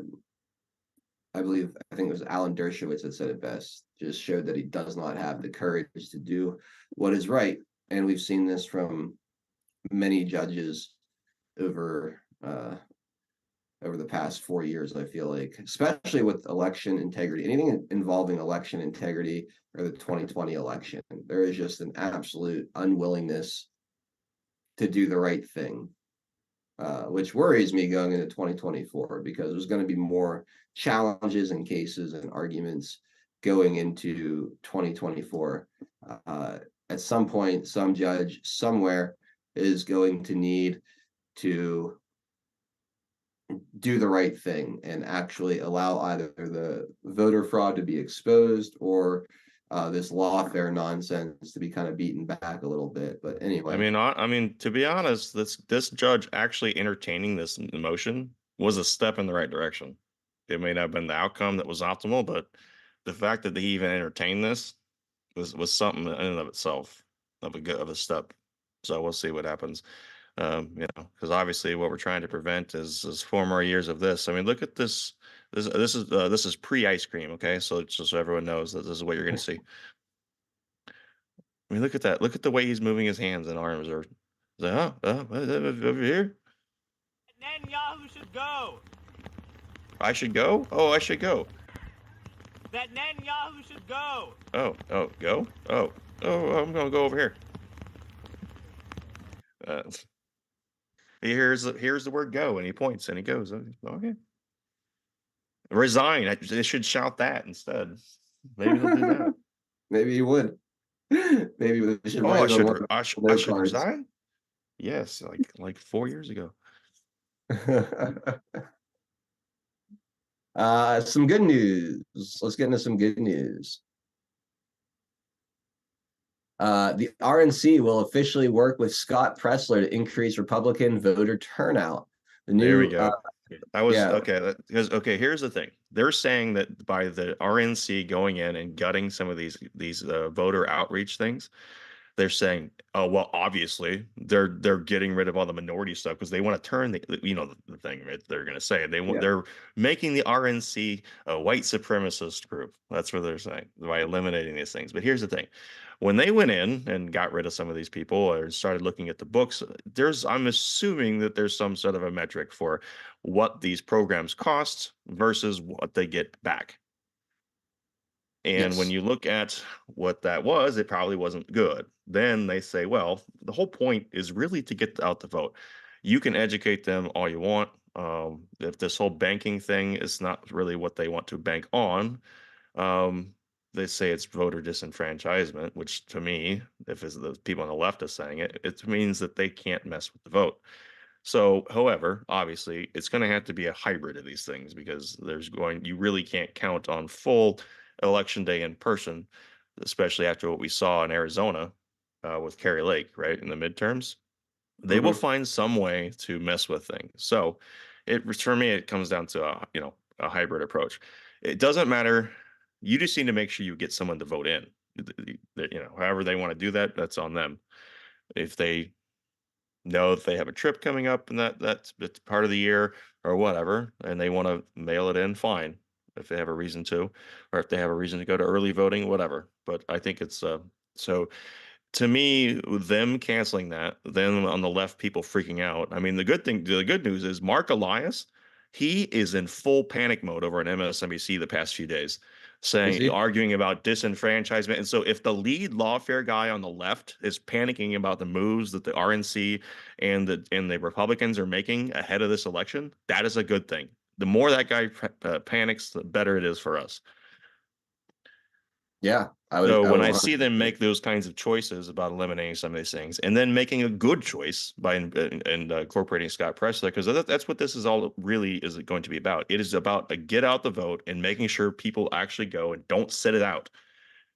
think it was Alan Dershowitz that said it best, just showed that he does not have the courage to do what is right. And we've seen this from many judges over the past 4 years, I feel like, especially with election integrity, anything involving election integrity or the 2020 election, there is just an absolute unwillingness to do the right thing, which worries me going into 2024, because there's going to be more challenges and cases and arguments going into 2024. At some point, some judge somewhere is going to need to do the right thing and actually allow either the voter fraud to be exposed or this lawfare nonsense to be kind of beaten back a little bit. But anyway,
I mean, to be honest, this judge actually entertaining this motion was a step in the right direction. It may not have been the outcome that was optimal, but the fact that they even entertained this was something in and of itself of a step. So we'll see what happens. Because obviously what we're trying to prevent is 4 more years of this. I mean, look at this. This is pre-ice cream, okay? So just so everyone knows that this is what you're going to see. I mean, look at that. Look at the way he's moving his hands and arms. Or over here.
Netanyahu should go.
I should go. Oh, I should go.
That Netanyahu should go.
Go. I'm gonna go over here. Here's the word go, and he points and he goes. Okay. Resign. They should shout that instead. Maybe they'll do that.
maybe you would. Maybe we should.
I should resign. Yes, like 4 years ago.
Some good news. Let's get into some good news. The RNC will officially work with Scott Presler to increase Republican voter turnout.
There we go. Okay. Because here's the thing. They're saying that by the RNC going in and gutting some of these voter outreach things, they're saying, oh well, obviously they're getting rid of all the minority stuff because they want to turn the thing, right? They're going to say they're making the RNC a white supremacist group. That's what they're saying by eliminating these things. But here's the thing. When they went in and got rid of some of these people or started looking at the books, I'm assuming that there's some sort of a metric for what these programs cost versus what they get back. And when you look at what that was, it probably wasn't good. Then they say, well, the whole point is really to get out the vote. You can educate them all you want. If this whole banking thing is not really what they want to bank on, they say it's voter disenfranchisement, which to me, if it's the people on the left are saying it, it means that they can't mess with the vote. So, however, obviously, it's going to have to be a hybrid of these things because you really can't count on full election day in person, especially after what we saw in Arizona with Kerry Lake, right, in the midterms. They will find some way to mess with things. So, for me, it comes down to a hybrid approach. It doesn't matter. You just need to make sure you get someone to vote in. However they want to do that, that's on them. If they know that they have a trip coming up and that's part of the year or whatever, and they want to mail it in, fine. If they have a reason to, or if they have a reason to go to early voting, whatever. But I think it's so. To me, them canceling that, then on the left, people freaking out. I mean, the good news is Mark Elias, he is in full panic mode over on MSNBC the past few days, arguing about disenfranchisement. And so if the lead lawfare guy on the left is panicking about the moves that the RNC and the Republicans are making ahead of this election, that is a good thing. The more that guy panics, the better it is for us.
Yeah.
When I see them make those kinds of choices about eliminating some of these things and then making a good choice by incorporating Scott Presler, because that's what this is all really is going to be about. It is about a get out the vote and making sure people actually go and don't sit it out.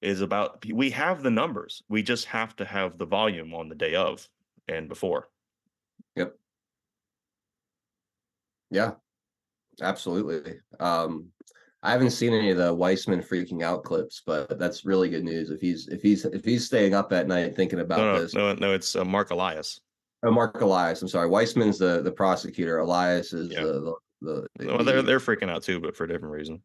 It is about, we have the numbers. We just have to have the volume on the day of and before.
Yep. Yeah, absolutely. I haven't seen any of the Weissman freaking out clips, but that's really good news. If he's staying up at night thinking about this.
No, it's Mark Elias.
Oh, Mark Elias. I'm sorry. Weissman's the prosecutor. Elias is
the they're freaking out too, but for a different reason.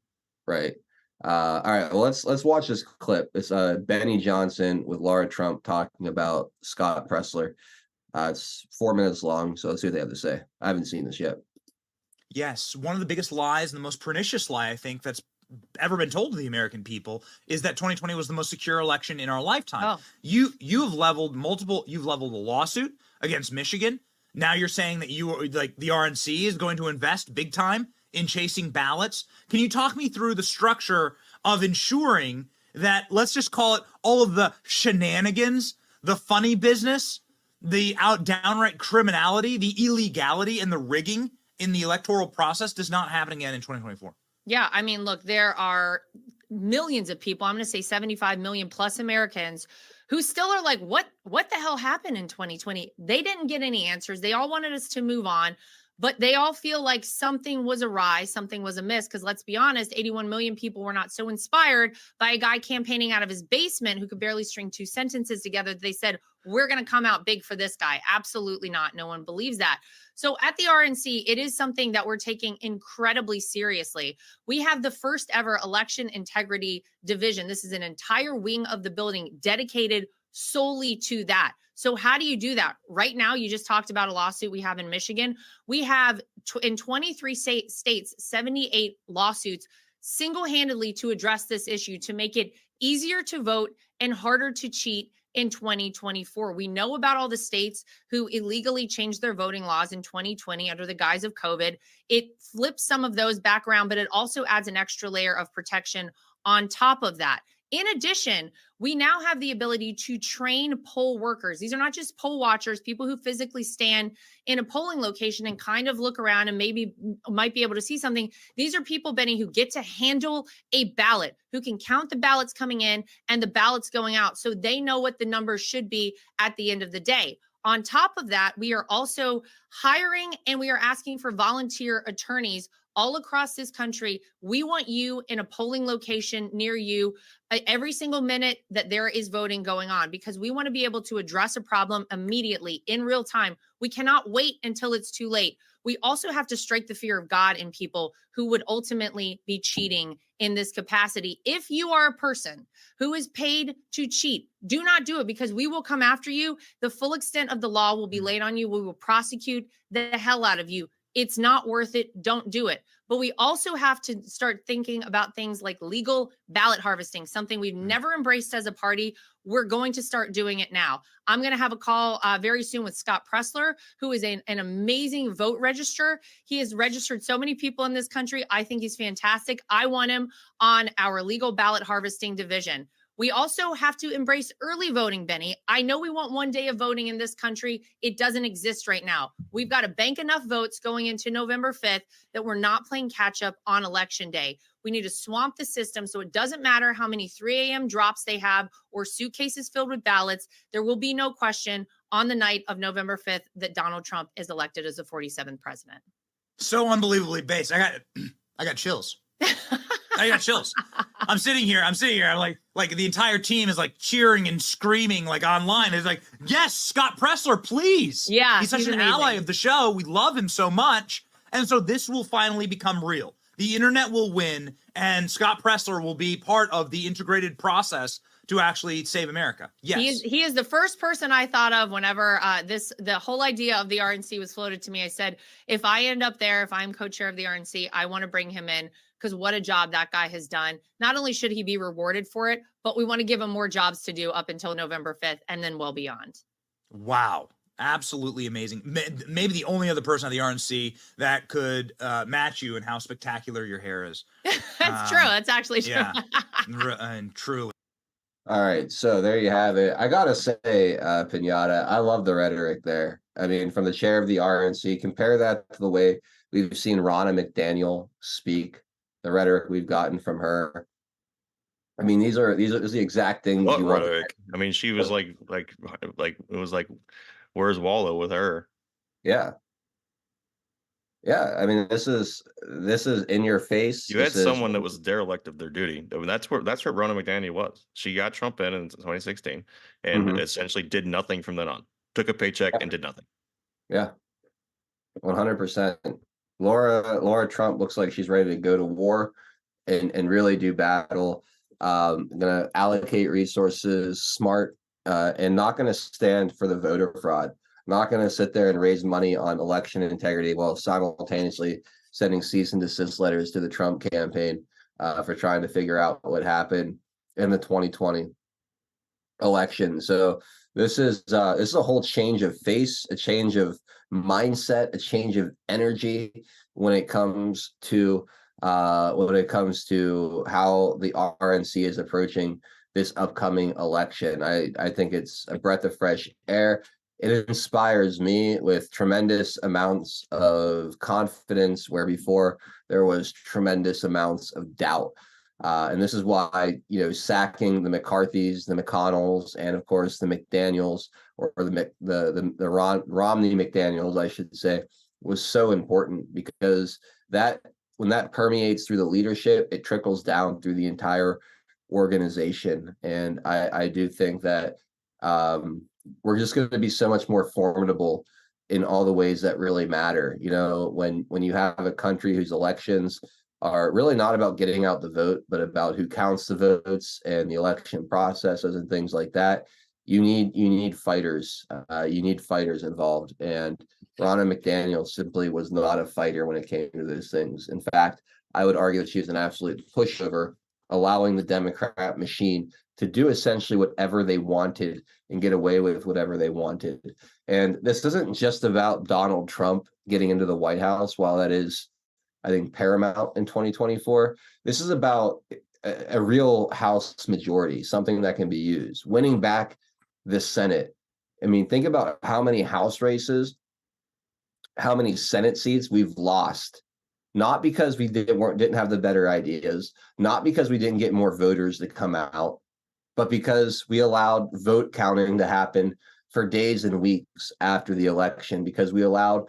Right. All right. Well, let's watch this clip. It's Benny Johnson with Laura Trump talking about Scott Presler. It's 4 minutes long, so let's see what they have to say. I haven't seen this yet.
Yes, one of the biggest lies and the most pernicious lie I think that's ever been told to the American people is that 2020 was the most secure election in our lifetime. Oh. You've leveled a lawsuit against Michigan. Now you're saying that the RNC is going to invest big time in chasing ballots. Can you talk me through the structure of ensuring that, let's just call it, all of the shenanigans, the funny business, the downright criminality, the illegality, and the rigging in the electoral process does not happen again in 2024.
Yeah, I mean, look, there are millions of people, I'm going to say 75 million plus Americans who still are like, what the hell happened in 2020? They didn't get any answers. They all wanted us to move on, but they all feel like something was awry, something was amiss. Because let's be honest, 81 million people were not so inspired by a guy campaigning out of his basement who could barely string two sentences together. They said, we're going to come out big for this guy. Absolutely not. No one believes that. So at the RNC, it is something that we're taking incredibly seriously. We have the first ever election integrity division. This is an entire wing of the building dedicated solely to that. So how do you do that? Right now, you just talked about a lawsuit we have in Michigan. We have in 23 states, 78 lawsuits single-handedly to address this issue, to make it easier to vote and harder to cheat in 2024. We know about all the states who illegally changed their voting laws in 2020 under the guise of COVID. It flips some of those back around, but it also adds an extra layer of protection on top of that. In addition, we now have the ability to train poll workers. These are not just poll watchers, people who physically stand in a polling location and kind of look around and maybe might be able to see something. These are people, Benny, who get to handle a ballot, who can count the ballots coming in and the ballots going out, so they know what the numbers should be at the end of the day. On top of that, we are also hiring and we are asking for volunteer attorneys all across this country. We want you in a polling location near you every single minute that there is voting going on, because we want to be able to address a problem immediately in real time. We cannot wait until it's too late. We also have to strike the fear of God in people who would ultimately be cheating in this capacity. If you are a person who is paid to cheat, do not do it, because we will come after you. The full extent of the law will be laid on you. We will prosecute the hell out of you. It's not worth it. Don't do it. But we also have to start thinking about things like legal ballot harvesting, something we've never embraced as a party. We're going to start doing it now. I'm going to have a call very soon with Scott Pressler, who is an amazing vote registrar. He has registered so many people in this country. I think he's fantastic. I want him on our legal ballot harvesting division. We also have to embrace early voting, Benny. I know we want one day of voting in this country. It doesn't exist right now. We've got to bank enough votes going into November 5th that we're not playing catch up on election day. We need to swamp the system so it doesn't matter how many 3 a.m. drops they have or suitcases filled with ballots. There will be no question on the night of November 5th that Donald Trump is elected as the 47th president.
So unbelievably based. I got chills. I got chills. I'm sitting here. I'm like the entire team is like cheering and screaming like online. It's like, yes, Scott Pressler, please.
Yeah.
He's such an ally of the show. We love him so much. And so this will finally become real. The internet will win, and Scott Pressler will be part of the integrated process to actually save America. Yes.
He is the first person I thought of whenever the whole idea of the RNC was floated to me. I said, if I end up there, if I'm co-chair of the RNC, I want to bring him in, because what a job that guy has done. Not only should he be rewarded for it, but we want to give him more jobs to do up until November 5th and then well beyond.
Wow. Absolutely amazing. Maybe the only other person at the RNC that could match you in how spectacular your hair is.
That's true. That's actually true.
Yeah, and truly.
All right, so there you have it. I gotta say, Pinata, I love the rhetoric there. I mean, from the chair of the RNC, compare that to the way we've seen Ronna McDaniel speak, the rhetoric we've gotten from her. I mean, these are the exact things
What
you want.
rhetoric? I mean, she was like it was like, where's Wallow with her?
Yeah. Yeah, I mean, this is in your face.
You had someone that was derelict of their duty. I mean, that's what Ronna McDaniel was. She got Trump in 2016 and essentially did nothing from then on. Took a paycheck and did nothing.
Yeah, 100%. Laura Trump looks like she's ready to go to war and really do battle. Gonna allocate resources smart and not gonna stand for the voter fraud. Not going to sit there and raise money on election integrity while simultaneously sending cease and desist letters to the Trump campaign for trying to figure out what happened in the 2020 election. So this is a whole change of face, a change of mindset, a change of energy when it comes to how the RNC is approaching this upcoming election. I think it's a breath of fresh air. it inspires me with tremendous amounts of confidence where before there was tremendous amounts of doubt. And this is why, sacking the McCarthys, the McConnells, and of course the McDaniels, or the Romney McDaniels, I should say, was so important, because that when that permeates through the leadership, it trickles down through the entire organization. And I do think that we're just going to be so much more formidable in all the ways that really matter. When you have a country whose elections are really not about getting out the vote, but about who counts the votes and the election processes and things like that, you need fighters. You need fighters involved. And Ronna McDaniel simply was not a fighter when it came to those things. In fact, I would argue that she was an absolute pushover, allowing the Democrat machine to do essentially whatever they wanted and get away with whatever they wanted. And this isn't just about Donald Trump getting into the White House, while that is, I think, paramount in 2024. This is about a real House majority, something that can be used. Winning back the Senate. I mean, think about how many House races, how many Senate seats we've lost, not because we didn't have the better ideas, not because we didn't get more voters to come out, but because we allowed vote counting to happen for days and weeks after the election, because we allowed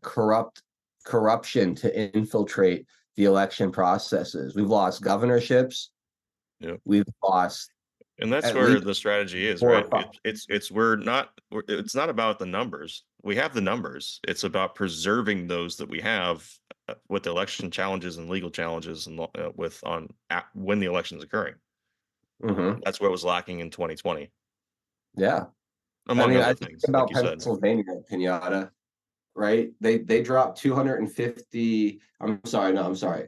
corruption to infiltrate the election processes. We've lost governorships.
Yep.
We've lost.
And that's where the strategy is, right? It's not about the numbers. We have the numbers. It's about preserving those that we have with the election challenges and legal challenges, and when the election is occurring.
Mm-hmm.
That's what was lacking in 2020.
Yeah,
among other
I
things,
think about
like you said.
Pennsylvania, Pinata, right? They dropped 250. I'm sorry,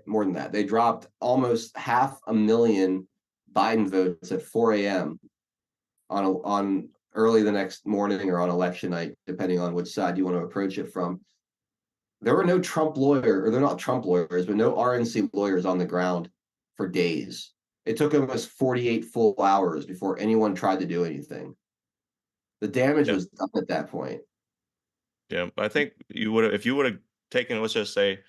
more than that. They dropped almost 500,000 Biden votes at 4 a.m. on early the next morning, or on election night, depending on which side you want to approach it from. There were no Trump lawyer, or they're not Trump lawyers, but no RNC lawyers on the ground for days. It took almost 48 full hours before anyone tried to do anything. The damage was done at that point.
Yeah, I think if you would have taken, let's just say,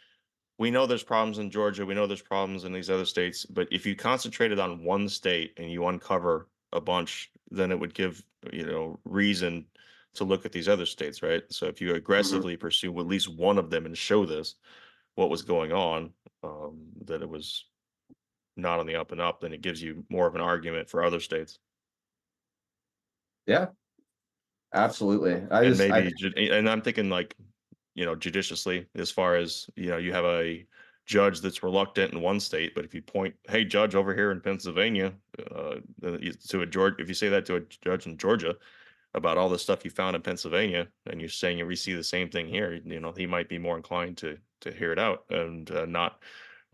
we know there's problems in Georgia, we know there's problems in these other states, but if you concentrated on one state and you uncover a bunch, then it would give, reason to look at these other states, right? So if you aggressively pursue at least one of them and show what was going on, that it was not on the up and up, then it gives you more of an argument for other states.
Yeah, absolutely.
And I'm thinking, like, judiciously, as far as, you have a judge that's reluctant in one state, but if you point, hey, judge over here in Pennsylvania, if you say that to a judge in Georgia about all the stuff you found in Pennsylvania, and you're saying we see the same thing here, he might be more inclined to hear it out and not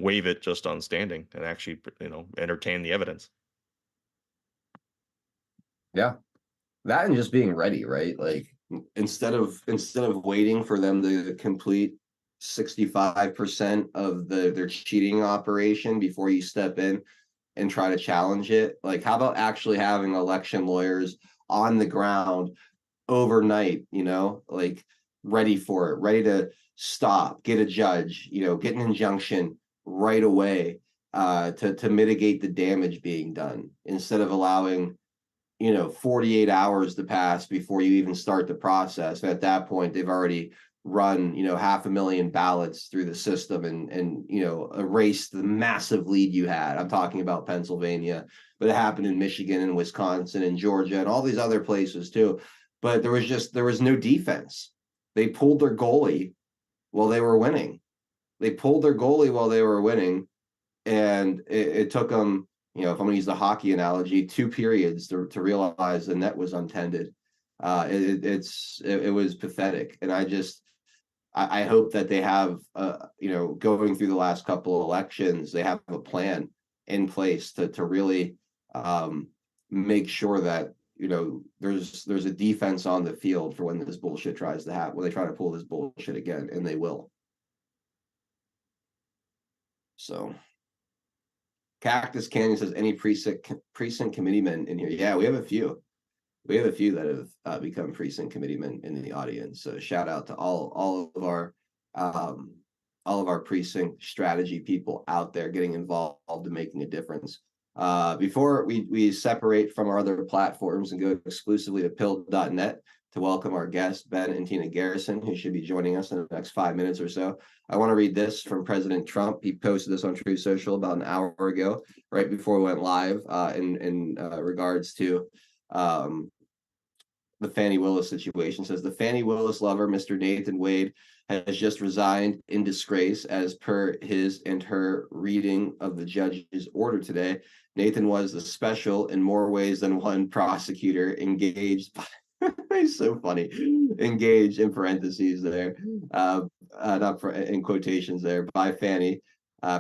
waive it just on standing, and actually, entertain the evidence.
Yeah, that and just being ready, right? Like, instead of waiting for them to complete 65% of their cheating operation before you step in and try to challenge it, like, how about actually having election lawyers on the ground overnight, like, ready for it, ready to stop, get a judge, get an injunction right away, to mitigate the damage being done, instead of allowing 48 hours to pass before you even start the process. And at that point, they've already run 500,000 ballots through the system, and erased the massive lead you had. I'm talking about Pennsylvania, but it happened in Michigan and Wisconsin and Georgia and all these other places too. But there was no defense. They pulled their goalie while they were winning. And it took them, if I'm going to use the hockey analogy, 2 periods to realize the net was untended. It was pathetic. And I hope that they have, going through the last couple of elections, they have a plan in place to really make sure that, there's a defense on the field for when this bullshit tries to happen, when they try to pull this bullshit again, and they will. So Cactus Canyon says, any precinct committeemen in here? Yeah, we have a few. we have a few that have become precinct committeemen in the audience. So shout out to all of our precinct strategy people out there getting involved and making a difference. Before we separate from our other platforms and go exclusively to pill.net to welcome our guest, Ben and Tina Garrison, who should be joining us in the next 5 minutes or so. I want to read this from President Trump. He posted this on Truth Social about an hour ago, right before we went live, in regards to the Fannie Willis situation. It says the Fannie Willis lover, Mr. Nathan Wade, has just resigned in disgrace as per his and her reading of the judge's order today. Nathan was the special in more ways than one prosecutor engaged by he's so funny. Engaged in parentheses there, not in quotations there, by Fannie,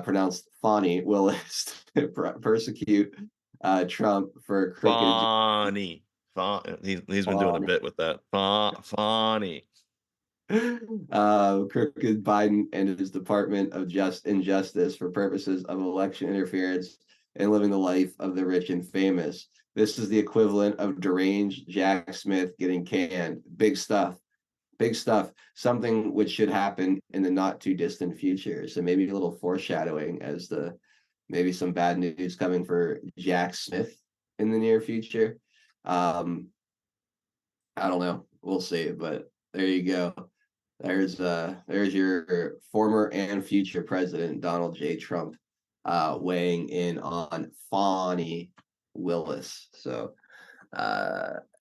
pronounced Fannie Willis, persecute Trump for crooked.
Funny. He's been doing a bit with that. Funny.
Crooked Biden and his Department of Injustice for purposes of election interference and living the life of the rich and famous. This is the equivalent of deranged Jack Smith getting canned. Big stuff. Big stuff. Something which should happen in the not too distant future. So maybe a little foreshadowing as to maybe some bad news coming for Jack Smith in the near future. I don't know. We'll see. But there you go. There's your former and future president, Donald J. Trump, weighing in on Fannie Willis. So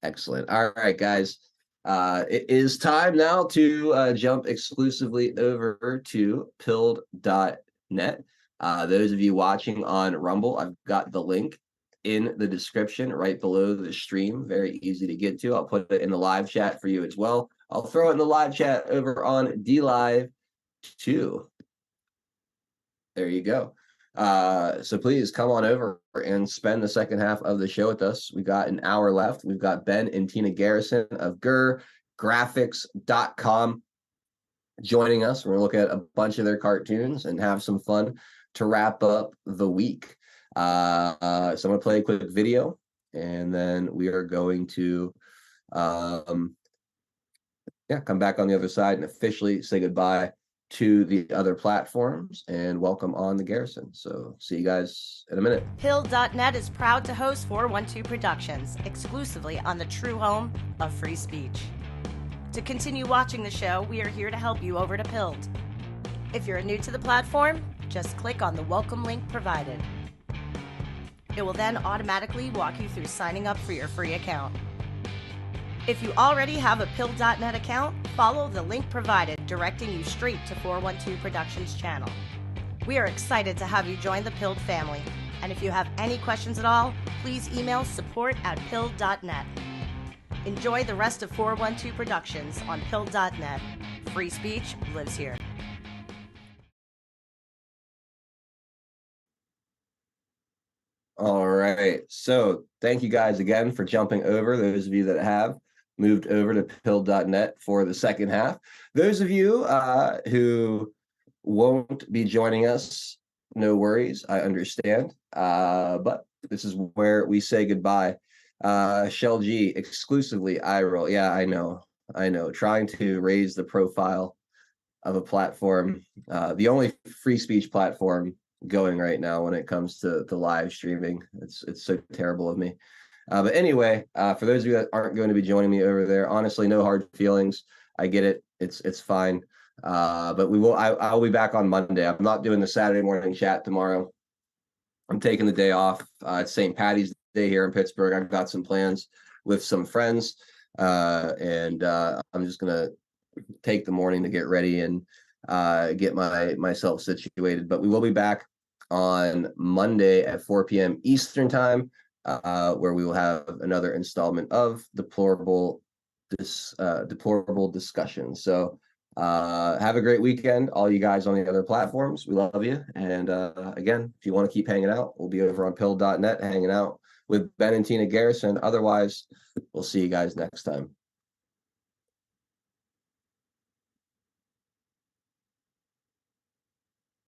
excellent. All right, guys. It is time now to jump exclusively over to pilled.net. Those of you watching on Rumble, I've got the link in the description right below the stream. Very easy to get to. I'll put it in the live chat for you as well. I'll throw it in the live chat over on DLive too. There you go. So please come on over and spend the second half of the show with us. We got an hour left. We've got Ben and Tina Garrison of graphics.com joining us. We're going to look at a bunch of their cartoons and have some fun to wrap up the week. So I'm going to play a quick video, and then we are going to come back on the other side and officially say goodbye to the other platforms and welcome on the Garrison. So see you guys in a minute.
Pill.net is proud to host 412 Productions exclusively on the true home of free speech. To continue watching the show, we are here to help you over to Pilled. If you're new to the platform, just click on the welcome link provided. It will then automatically walk you through signing up for your free account. If you already have a Pill.net account, follow the link provided directing you straight to 412 Productions channel. We are excited to have you join the Pilled family, and if you have any questions at all, please email support@Pill.net. Enjoy the rest of 412 Productions on Pill.net. Free speech lives here.
All right. So thank you guys again for jumping over. Those of you that have moved over to pill.net for the second half. Those of you who won't be joining us, no worries. I understand. But this is where we say goodbye. Shell G, exclusively iRoll. Yeah, I know. Trying to raise the profile of a platform, the only free speech platform going right now when it comes to the live streaming. It's so terrible of me. But anyway, for those of you that aren't going to be joining me over there, honestly, no hard feelings. I get it. It's fine. But I'll be back on Monday. I'm not doing the Saturday morning chat tomorrow. I'm taking the day off. It's St. Patty's Day here in Pittsburgh. I've got some plans with some friends, and I'm just gonna take the morning to get ready and get myself situated. But we will be back on Monday at 4 p.m. Eastern time, where we will have another installment of Deplorable discussion. So have a great weekend, all you guys on the other platforms. We love you. And again, if you want to keep hanging out, we'll be over on pill.net hanging out with Ben and Tina Garrison. Otherwise, we'll see you guys next time.